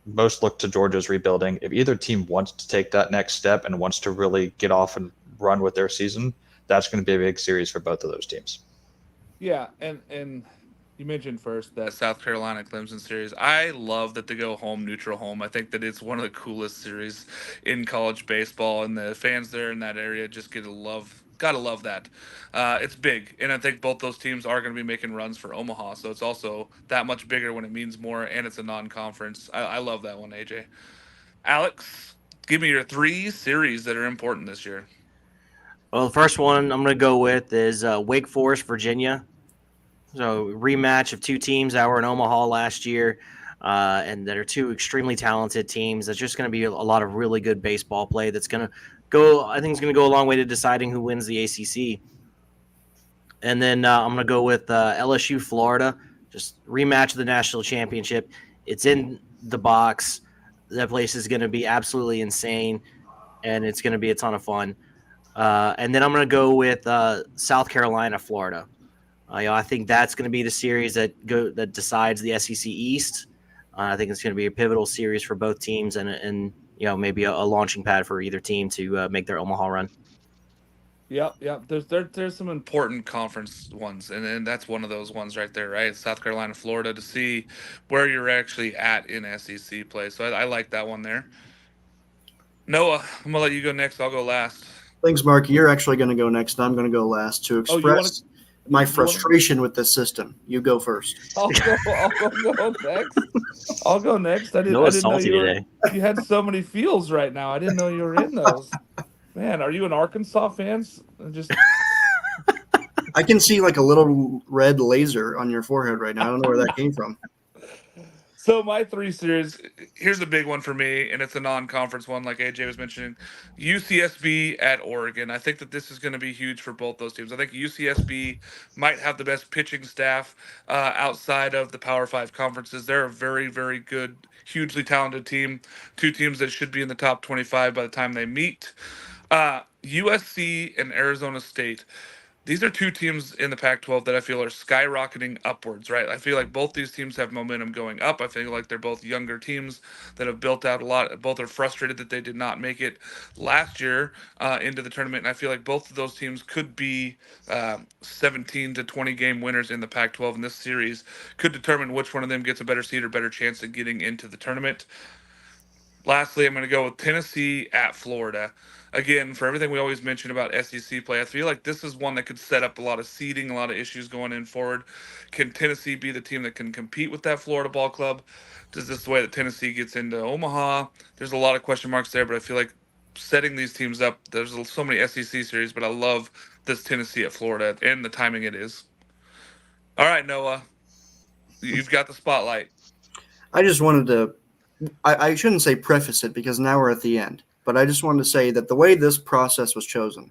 Most look to Georgia's rebuilding. If either team wants to take that next step and wants to really get off and run with their season, that's going to be a big series for both of those teams. Yeah, and you mentioned first that South Carolina Clemson series. I love that they go home, neutral home. I think that it's one of the coolest series in college baseball, and the fans there in that area just gotta love that. It's big, and I think both those teams are going to be making runs for Omaha, so it's also that much bigger when it means more, and it's a non-conference. I love that one, AJ. Alex, give me your 3 series that are important this year. Well, the first one I'm going to go with is Wake Forest, Virginia. So rematch of 2 teams that were in Omaha last year, and that are 2 extremely talented teams. That's just going to be a lot of really good baseball play. That's going to go. I think it's going to go a long way to deciding who wins the ACC. And then I'm going to go with LSU, Florida. Just rematch of the national championship. It's in the box. That place is going to be absolutely insane, and it's going to be a ton of fun. And then I'm going to go with South Carolina, Florida. I think that's going to be the series that decides the SEC East. I think it's going to be a pivotal series for both teams, and maybe a launching pad for either team to make their Omaha run. Yep. There's some important conference ones, and that's one of those ones right there, right? South Carolina, Florida, to see where you're actually at in SEC play. So I like that one there. Noah, I'm gonna let you go next. I'll go last. Thanks, Mark. You're actually going to go next. I'm going to go last to express my frustration with this system. You go first. I'll go next. I'll go next. I didn't know today. You had so many feels right now. I didn't know you were in those. Man, are you an Arkansas fan? I can see like a little red laser on your forehead right now. I don't know where that came from. So my 3 series, here's a big one for me, and it's a non-conference one, like AJ was mentioning. UCSB at Oregon. I think that this is going to be huge for both those teams. I think UCSB might have the best pitching staff outside of the Power 5 conferences. They're a very, very good, hugely talented team. 2 teams that should be in the top 25 by the time they meet. USC and Arizona State. These are 2 teams in the Pac-12 that I feel are skyrocketing upwards, right? I feel like both these teams have momentum going up. I feel like they're both younger teams that have built out a lot. Both are frustrated that they did not make it last year into the tournament. And I feel like both of those teams could be 17 to 20 game winners in the Pac-12. And this series could determine which one of them gets a better seed or better chance of getting into the tournament. Lastly, I'm going to go with Tennessee at Florida. Again, for everything we always mention about SEC play, I feel like this is one that could set up a lot of seeding, a lot of issues going in forward. Can Tennessee be the team that can compete with that Florida ball club? Does this the way that Tennessee gets into Omaha? There's a lot of question marks there, but I feel like setting these teams up, there's so many SEC series, but I love this Tennessee at Florida and the timing it is. All right, Noah, you've got the spotlight. I just wanted to I shouldn't say preface it because now we're at the end, but I just wanted to say that the way this process was chosen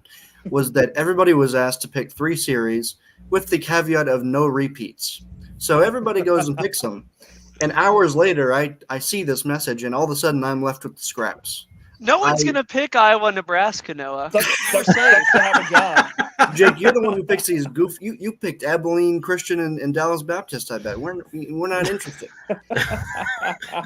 was that everybody was asked to pick 3 series with the caveat of no repeats. So everybody goes and picks them. And hours later, I see this message, and all of a sudden I'm left with the scraps. No one's going to pick Iowa, Nebraska, Noah. Sucks to have a job. Jake, you're the one who picks these goof. You picked Abilene Christian and Dallas Baptist, I bet. We're not interested.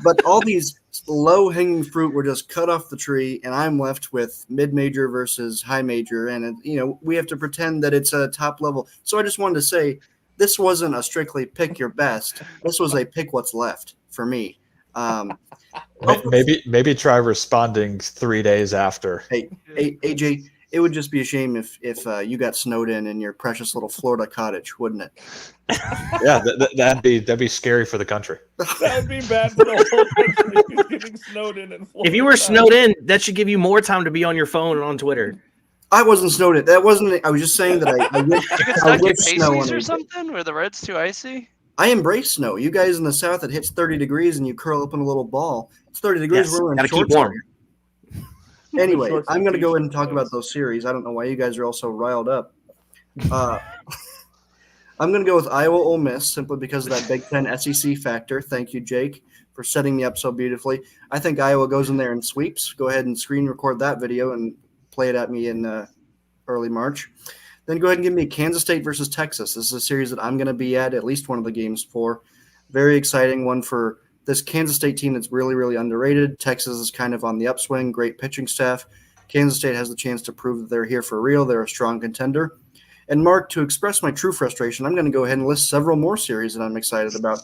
But all these low-hanging fruit were just cut off the tree, and I'm left with mid-major versus high major, and we have to pretend that it's a top level. So I just wanted to say this wasn't a strictly pick your best. This was a pick what's left for me. Maybe try responding 3 days after. Hey, AJ, it would just be a shame if you got snowed in your precious little Florida cottage, wouldn't it? Yeah, that'd be scary for the country. That would be bad for the whole country. He's getting snowed in Florida. If you were snowed in, that should give you more time to be on your phone and on Twitter. I wasn't snowed in. That wasn't. I was just saying that I wish You could I stuck wish at snow Pacey's on or it. something where the road's too icy. I embrace snow. You guys in the South, it hits 30 degrees and you curl up in a little ball. It's 30 degrees. Yes, We're wearing gotta keep shorts warm. here. Anyway, Shorts I'm and going to go ahead and t-shirts, talk about boys. those series. I don't know why you guys are all so riled up. I'm going to go with Iowa Ole Miss simply because of that Big Ten SEC factor. Thank you, Jake, for setting me up so beautifully. I think Iowa goes in there and sweeps. Go ahead and screen record that video and play it at me in early March. Then go ahead and give me Kansas State versus Texas. This is a series that I'm going to be at least one of the games for. Very exciting one for this Kansas State team that's really, really underrated. Texas is kind of on the upswing, great pitching staff. Kansas State has the chance to prove that they're here for real. They're a strong contender. And Mark, to express my true frustration, I'm going to go ahead and list several more series that I'm excited about.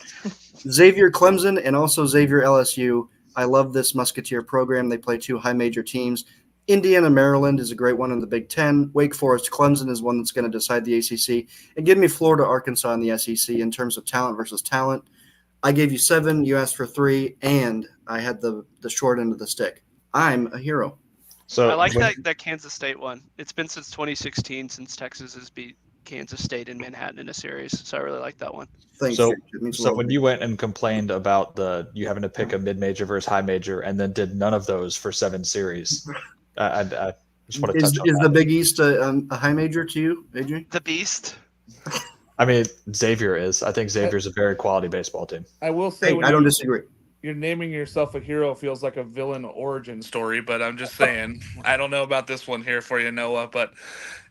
Xavier Clemson and also Xavier LSU. I love this Musketeer program. They play two high major teams. Indiana, Maryland is a great one in the Big Ten. Wake Forest, Clemson is one that's going to decide the ACC. And give me Florida, Arkansas in the SEC in terms of talent versus talent. I gave you 7, you asked for 3, and I had the short end of the stick. I'm a hero. So I like that Kansas State one. It's been since 2016 since Texas has beat Kansas State in Manhattan in a series, so I really like that one. Thanks. So, Jake. It means a so lot when to me. you went and complained about you having to pick a mid-major versus high major, and then did none of those for 7 series, I just want to touch on Is that. the Big East a high major to you, AJ? The Beast. I mean, Xavier is. I think Xavier's a very quality baseball team. I will say, Hey, when I don't disagree. you're naming yourself a hero feels like a villain origin story, but I'm just saying, I don't know about this one here for you, Noah, but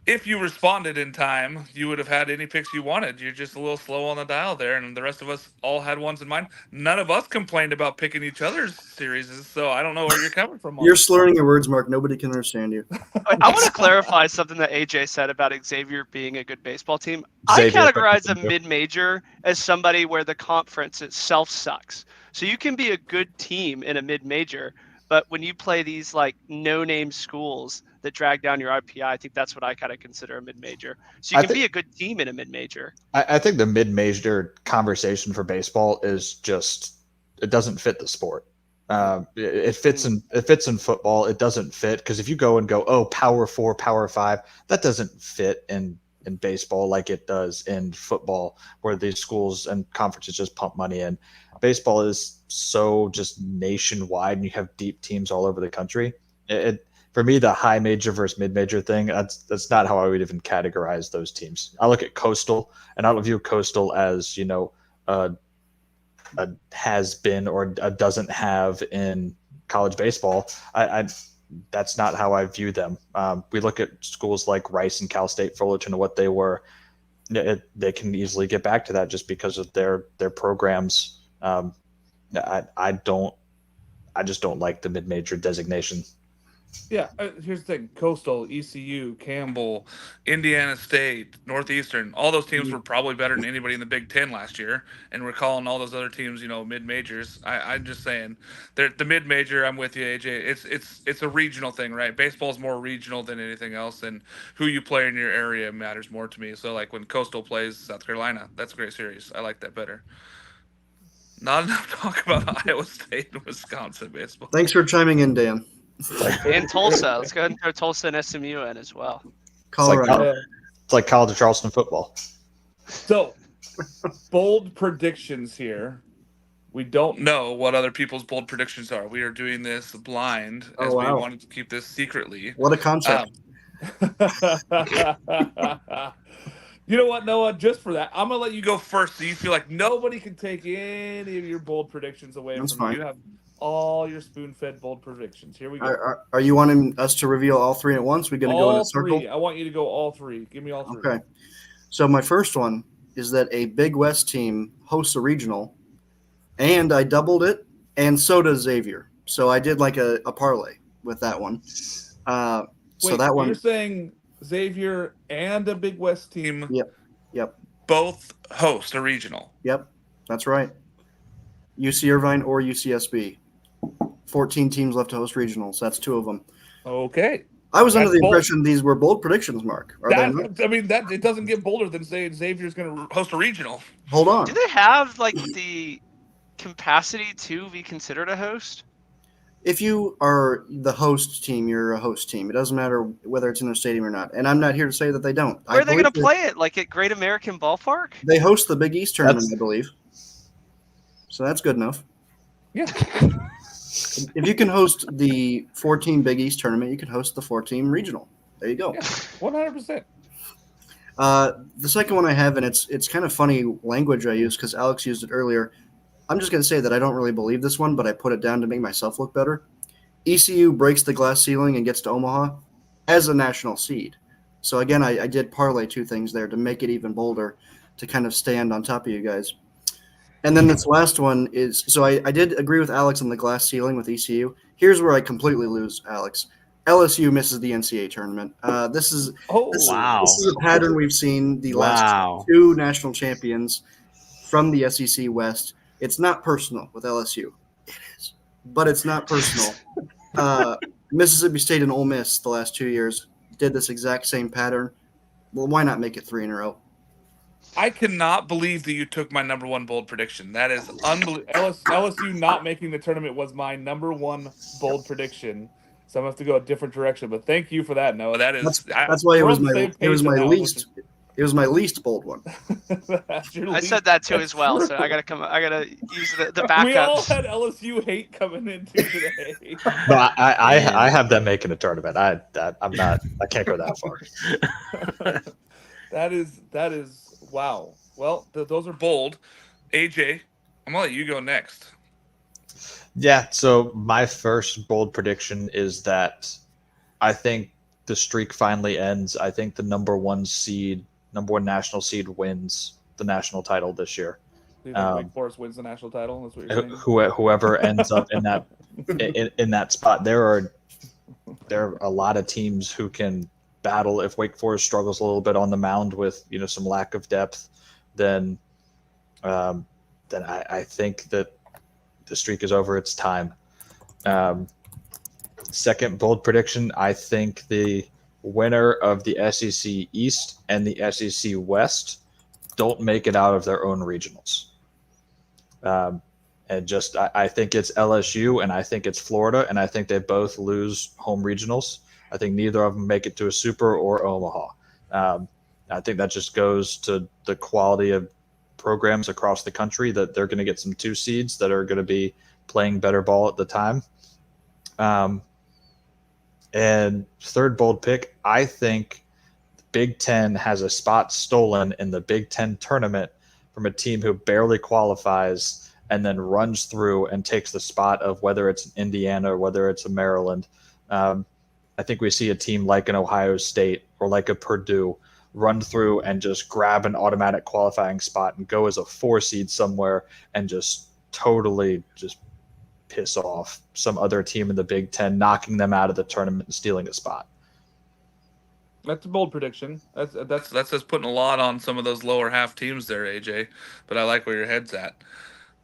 if you responded in time, you would have had any picks you wanted. You're just a little slow on the dial there, and the rest of us all had ones in mind. None of us complained about picking each other's series, so I don't know where you're coming from. on You're this slurring your words, Mark. Nobody can understand you. I want to clarify something that AJ said about Xavier being a good baseball team. Xavier, I categorize a thank you. mid-major as somebody where the conference itself sucks. So you can be a good team in a mid-major, but when you play these like no-name schools that drag down your RPI, I think that's what I kind of consider a mid-major. So you can be a good team in a mid-major. I think the mid-major conversation for baseball is just it doesn't fit the sport. It fits in football. It doesn't fit because if you go Power 4, Power 5, that doesn't fit in baseball like it does in football, where these schools and conferences just pump money in. Baseball is so just nationwide, and you have deep teams all over the country. For me, the high major versus mid major thing, that's not how I would even categorize those teams. I look at Coastal, and I don't view Coastal as a has been or a doesn't have in college baseball. That's not how I view them. We look at schools like Rice and Cal State Fullerton and what they were. They can easily get back to that just because of their programs. I just don't like the mid-major designation. Yeah, here's the thing. Coastal, ECU, Campbell, Indiana State, Northeastern, all those teams were probably better than anybody in the Big Ten last year, and we're calling all those other teams, mid-majors. I'm just saying, the mid-major, I'm with you, AJ. It's a regional thing, right? Baseball's more regional than anything else, and who you play in your area matters more to me. So, like, when Coastal plays South Carolina, that's a great series. I like that better. Not enough talk about Iowa State and Wisconsin baseball. Thanks for chiming in, Dan. And Tulsa. Let's go ahead and throw Tulsa and SMU in as well. Colorado. It's like College of Charleston football. So, bold predictions here. We don't know what other people's bold predictions are. We are doing this blind as we wanted to keep this secretly. What a concept. You know what, Noah? Just for that, I'm going to let you go first so you feel like nobody can take any of your bold predictions away from you. You have all your spoon-fed bold predictions. Here we go. Are you wanting us to reveal all 3 at once? We're going to go in a circle? All 3. I want you to go all 3. Give me all 3. Okay. So my first one is that a Big West team hosts a regional, and I doubled it, and so does Xavier. So I did like a parlay with that one. So that one. You're saying Xavier and a Big West team Yep. both host a regional. Yep. That's right. UC Irvine or UCSB. 14 teams left to host regionals. That's 2 of them. Okay. I was under That's the bold. impression these were bold predictions, Mark. Are they not? That it doesn't get bolder than saying Xavier's going to host a regional. Hold on. Do they have like the capacity to be considered a host? If you are the host team, you're a host team. It doesn't matter whether it's in a stadium or not. And I'm not here to say that they don't. Where are they going to play it? Like at Great American Ballpark? They host the Big East tournament, I believe. So that's good enough. Yeah. If you can host the 4-team Big East tournament, you can host the 4-team regional. There you go. Yeah, 100%. The second one I have, and it's kind of funny language I use because Alex used it earlier. I'm just going to say that I don't really believe this one, but I put it down to make myself look better. ECU breaks the glass ceiling and gets to Omaha as a national seed. So again, I did parlay 2 things there to make it even bolder to kind of stand on top of you guys. And then this last one is, so I did agree with Alex on the glass ceiling with ECU. Here's where I completely lose Alex. LSU misses the NCAA tournament. This is a pattern we've seen the last 2 national champions from the SEC West. It's not personal with LSU. It is, but it's not personal. Mississippi State and Ole Miss the last 2 years did this exact same pattern. Well, why not make it 3 in a row? I cannot believe that you took my number 1 bold prediction. That is unbelievable. LSU not making the tournament was my number 1 bold prediction. So I'm going to have to go a different direction. But thank you for that, Noah. That is that's why it was my least bold one. I said that too as well. So I gotta use the backup. We all had LSU hate coming into today. No, I have them making a tournament. I can't go that far. That is wow. Well, those are bold. AJ, I'm gonna let you go next. Yeah, so my first bold prediction is that I think the streak finally ends. I think the number 1 national seed wins the national title this year. Do you think Wake Forest wins the national title? That's what you're saying? Whoever ends up in that in that spot, there are a lot of teams who can battle. If Wake Forest struggles a little bit on the mound with some lack of depth, then I think that the streak is over. It's time. Second bold prediction, I think the winner of the SEC East and the SEC West don't make it out of their own regionals. I think it's LSU and I think it's Florida, and I think they both lose home regionals. I think neither of them make it to a Super or Omaha. I think that just goes to the quality of programs across the country, that they're going to get some 2 seeds that are going to be playing better ball at the time. And third bold pick, I think Big Ten has a spot stolen in the Big Ten tournament from a team who barely qualifies and then runs through and takes the spot of whether it's Indiana or whether it's a Maryland. I think we see a team like an Ohio State or like a Purdue run through and just grab an automatic qualifying spot and go as a 4 seed somewhere and just totally just piss off some other team in the Big Ten, knocking them out of the tournament and stealing a spot. That's a bold prediction. That's just putting a lot on some of those lower half teams there, AJ. But I like where your head's at.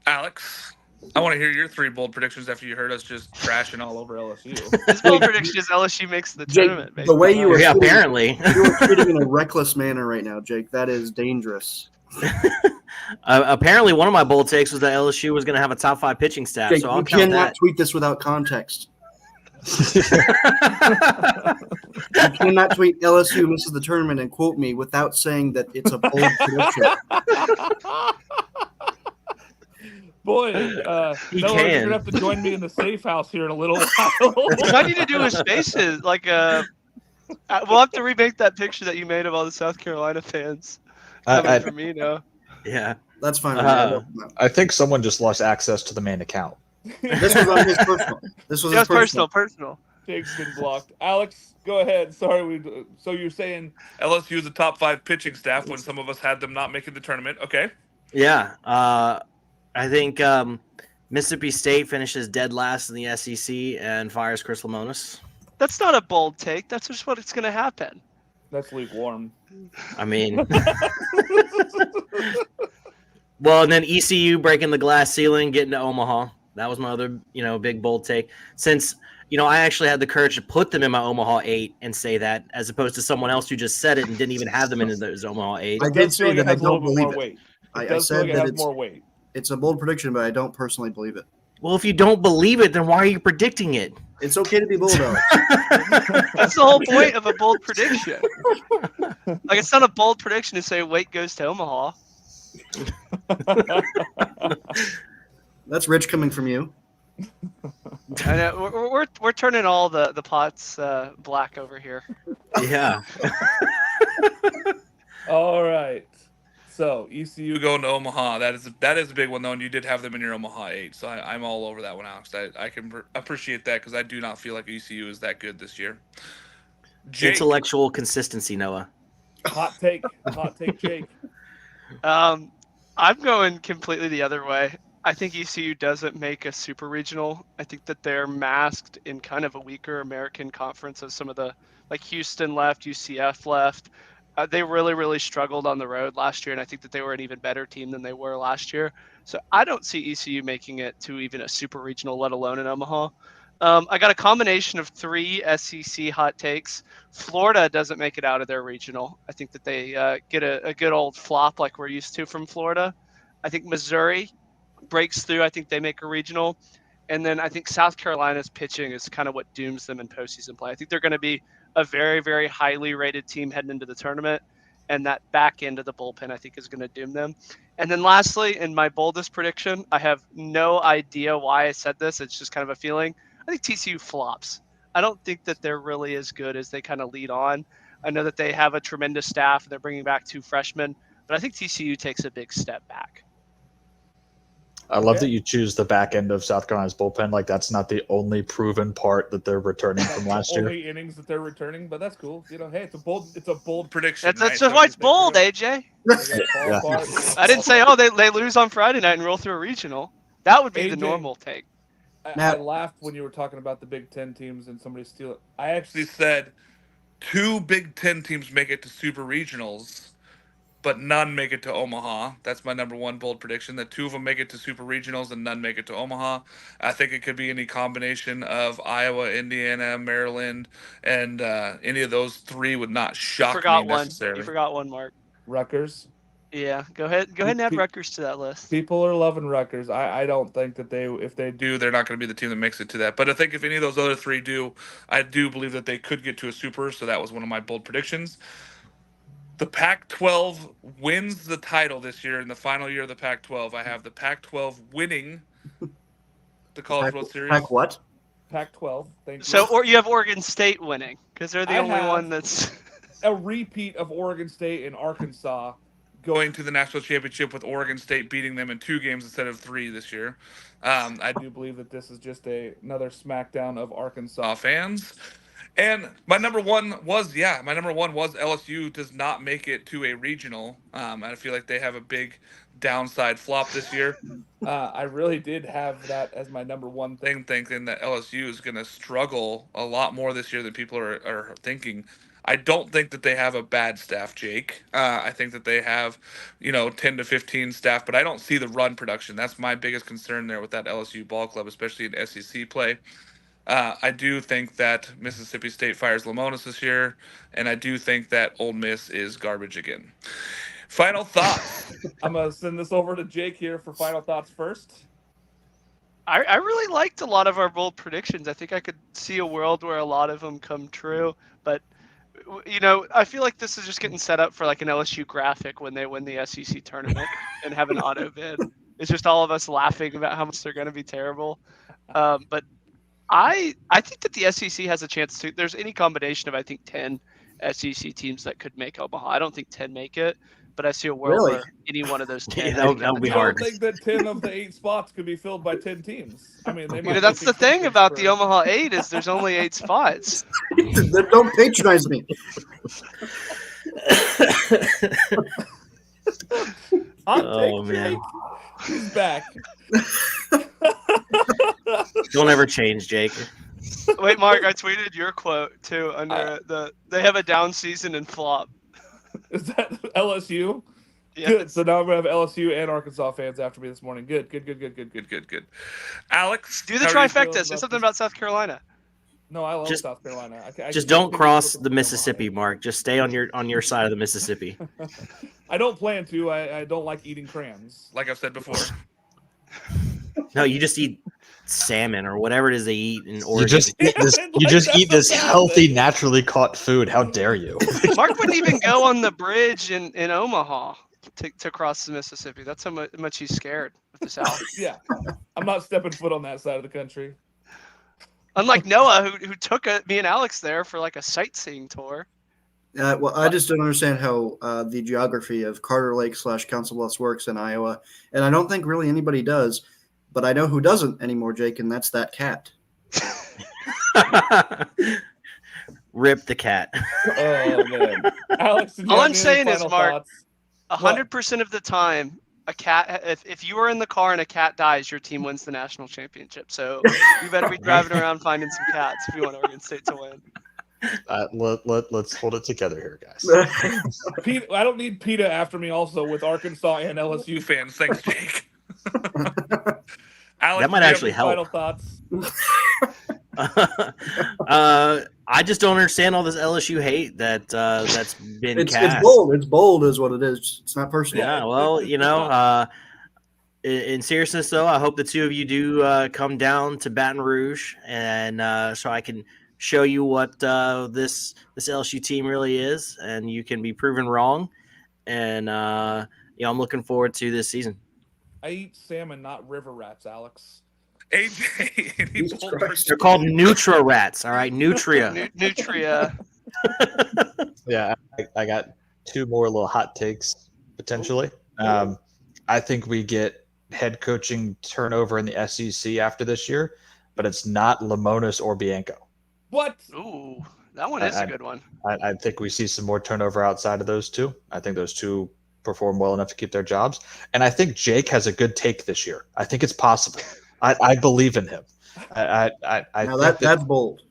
Alex, I want to hear your 3 bold predictions after you heard us just trashing all over LSU. His bold prediction is LSU makes the tournament. The way you were apparently you were treating in a reckless manner right now, Jake. That is dangerous. Apparently, one of my bold takes was that LSU was going to have a top 5 pitching staff. Jake, so I'll you count cannot that. tweet this without context. You cannot tweet LSU misses the tournament and quote me without saying that it's a bold prediction. Boy, Noah, you're going to have to join me in the safe house here in a little while. What I need to do is spaces. Like, we'll have to remake that picture that you made of all the South Carolina fans. For me, no. Yeah. That's fine. I think someone just lost access to the main account. This was on his personal. This was personal. Jake's been blocked. Alex, go ahead. Sorry. So you're saying LSU is a top 5 pitching staff when some of us had them not making the tournament. Okay. Yeah. I think Mississippi State finishes dead last in the SEC and fires Chris Lemonis. That's not a bold take. That's just what it's going to happen. That's lukewarm. I mean, Well, and then ECU breaking the glass ceiling, getting to Omaha. That was my other, big bold take. Since, I actually had the courage to put them in my Omaha 8 and say that, as opposed to someone else who just said it and didn't even have them in those Omaha 8. I It did does feel say like it that I has a little don't bit believe more it. weight. It I does feel said like it that has more weight. it's a bold prediction, but I don't personally believe it. Well, if you don't believe it, then why are you predicting it? It's okay to be bold, Alex. That's the whole point of a bold prediction. Like, it's not a bold prediction to say Wake goes to Omaha. That's rich coming from you. I know we're turning all the pots black over here. Yeah. All right. So ECU going to Omaha. That is a big one though, and you did have them in your Omaha 8. So I'm all over that one, Alex. I can appreciate that because I do not feel like ECU is that good this year. Jake, Intellectual consistency, Noah. hot take, Jake. I'm going completely the other way. I think ECU doesn't make a super regional. I think that they're masked in kind of a weaker American conference as some of the, like Houston left, UCF left. They really, really struggled on the road last year, and I think that they were an even better team than they were last year. So I don't see ECU making it to even a super regional, let alone in Omaha. I got a combination of 3 SEC hot takes. Florida doesn't make it out of their regional. I think that they get a good old flop like we're used to from Florida. I think Missouri breaks through. I think they make a regional. And then I think South Carolina's pitching is kind of what dooms them in postseason play. I think they're going to be a very, very highly rated team heading into the tournament. And that back end of the bullpen, I think, is going to doom them. And then lastly, in my boldest prediction, I have no idea why I said this. It's just kind of a feeling. I think TCU flops. I don't think that they're really as good as they kind of lead on. I know that they have a tremendous staff. They're bringing back 2 freshmen. But I think TCU takes a big step back. I love that you choose the back end of South Carolina's bullpen. Like, that's not the only proven part that they're returning from last year. Only innings that they're returning, but that's cool. Hey, it's a bold prediction. That's just why it's bold, AJ. Yeah. I didn't say, they lose on Friday night and roll through a regional. That would be the normal take. I laughed when you were talking about the Big Ten teams and somebody steal it. I actually said 2 Big Ten teams make it to super regionals, but none make it to Omaha. That's my number 1 bold prediction, that 2 of them make it to super regionals and none make it to Omaha. I think it could be any combination of Iowa, Indiana, Maryland, and any of those 3 would not shock me necessarily. You forgot one, Mark. Rutgers. Yeah, go ahead and add Rutgers to that list. People are loving Rutgers. I don't think that if they do, they're not going to be the team that makes it to that. But I think if any of those other 3 do, I do believe that they could get to a super. So that was one of my bold predictions. The Pac-12 wins the title this year in the final year of the Pac-12. I have the Pac-12 winning the College World Series. Pac what? Pac-12. Thank you. So, or you have Oregon State winning because they're the only one that's a repeat of Oregon State and Arkansas going to the national championship with Oregon State beating them in 2 games instead of 3 this year. I do believe that this is just another smackdown of Arkansas fans. And my number one was LSU does not make it to a regional. I feel like they have a big downside flop this year. I really did have that as my number 1 thing, thinking that LSU is going to struggle a lot more this year than people are thinking. I don't think that they have a bad staff, Jake. I think that they have, 10 to 15 staff, but I don't see the run production. That's my biggest concern there with that LSU ball club, especially in SEC play. I do think that Mississippi State fires Lamonis this year, and I do think that Ole Miss is garbage again. Final thoughts. I'm going to send this over to Jake here for final thoughts first. I really liked a lot of our bold predictions. I think I could see a world where a lot of them come true, but I feel like this is just getting set up for like an LSU graphic when they win the SEC tournament and have an auto bid. It's just all of us laughing about how much they're going to be terrible. But I think that the SEC has a chance to. There's any combination of, I think, 10 SEC teams that could make Omaha. I don't think 10 make it, but I see a world where any one of those 10. That would be hard. I don't think that 10 of the 8 spots could be filled by 10 teams. I mean, they might. That's the thing about the Omaha 8 is there's only 8 spots. Don't patronize me. Oh, man. He's back. Don't ever change, Jake. Wait, Mark, I tweeted your quote too under they have a down season and flop. Is that LSU? Good. So now I'm gonna have LSU and Arkansas fans after me this morning. Good. Alex, Do the how are you feeling trifecta. Say something this? about South Carolina. No, I love Just- South Carolina. I Just can't don't think of cross what the Omaha Mississippi, is. Mark. Just stay on your side of the Mississippi. I don't plan to. I don't like eating crayons, like I've said before. No, you just eat salmon or whatever it is they eat in You Oregon. just eat this. Like, You just that's eat this the bad healthy, thing. naturally caught food. How dare you? Mark wouldn't even go on the bridge in Omaha to cross the Mississippi. That's how much he's scared of the South. Yeah, I'm not stepping foot on that side of the country. Unlike Noah, who took me and Alex there for like a sightseeing tour. Well, I just don't understand how the geography of Carter Lake / Council Bluffs works in Iowa, and I don't think really anybody does. But I know who doesn't anymore, Jake, and that's that cat. Rip the cat. Oh man, Alex. Did you All have I'm any saying is, final Mark, thoughts? 100% of the time, a cat. If you are in the car and a cat dies, your team wins the national championship. So you better be driving around finding some cats if you want Oregon State to win. Let's hold it together here, guys. Pete, I don't need PETA after me also with Arkansas and LSU fans. Thanks, Jake. Alex, That might do you have actually any final help. thoughts? I just don't understand all this LSU hate that's been It's cast. bold. It's bold, is what it is. It's not personal. Yeah, well, in seriousness though, I hope the two of you do come down to Baton Rouge, and so I can show you what this LSU team really is, and you can be proven wrong. And I'm looking forward to this season. I eat salmon, not river rats, Alex. AJ, any Jesus bold Christ. They're called Nutra Rats. All right, Nutria. Nutria. Yeah, I got two more little hot takes potentially. I think we get head coaching turnover in the SEC after this year, but it's not Lemonis or Bianco. What? Ooh, that one is a good one. I think we see some more turnover outside of those two. I think those two perform well enough to keep their jobs. And I think Jake has a good take this year. I think it's possible. I believe in him. I Now think that's bold.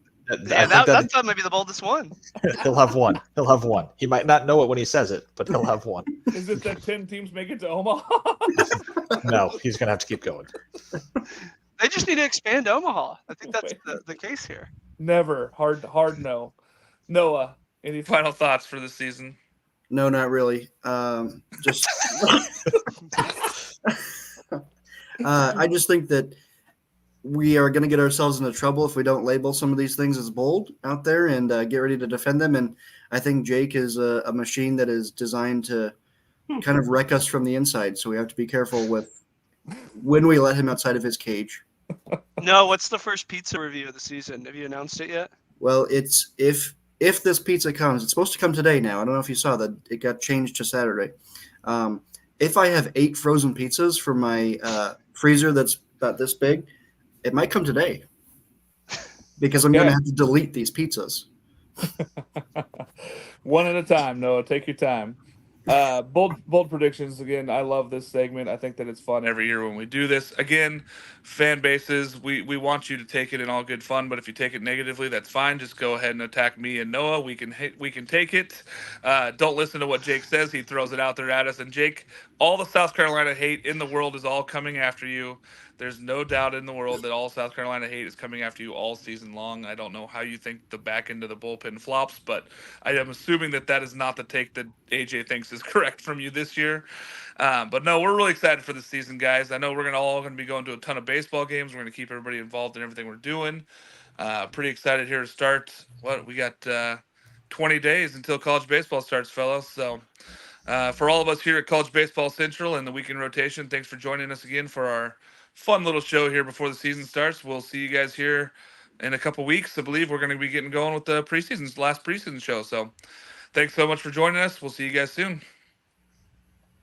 Yeah, that's maybe the boldest one. he'll have one. He'll have one. He might not know it when he says it, but he'll have one. Is it that 10 teams make it to Omaha? No, he's going to have to keep going. They just need to expand Omaha. I think that's the case here. Never. Hard no. Noah, any final thoughts for the season? No, not really. Just I just think that we are going to get ourselves into trouble if we don't label some of these things as bold out there and get ready to defend them. And I think Jake is a machine that is designed to kind of wreck us from the inside. So we have to be careful with when we let him outside of his cage. No, what's the first pizza review of the season? Have you announced it yet? Well, it's if this pizza comes, it's supposed to come today now. I don't know if you saw that it got changed to Saturday. If I have 8 frozen pizzas from my freezer that's about this big, it might come today because I'm going to have to delete these pizzas. One at a time, Noah. Take your time. Bold predictions. Again, I love this segment. I think that it's fun every year when we do this. Again, fan bases, we want you to take it in all good fun, but if you take it negatively, that's fine. Just go ahead and attack me and Noah. We can take it. Don't listen to what Jake says. He throws it out there at us. And Jake, all the South Carolina hate in the world is all coming after you. There's no doubt in the world that all South Carolina hate is coming after you all season long. I don't know how you think the back end of the bullpen flops, but I am assuming that is not the take that AJ thinks is correct from you this year. But no, we're really excited for the season, guys. I know we're all going to be going to a ton of baseball games. We're going to keep everybody involved in everything we're doing. Pretty excited here to start. We got 20 days until college baseball starts, fellas. So for all of us here at College Baseball Central and the Weekend Rotation, thanks for joining us again for our fun little show here before the season starts. We'll see you guys here in a couple weeks. I believe we're going to be getting going with the last preseason show. So thanks so much for joining us. We'll see you guys soon.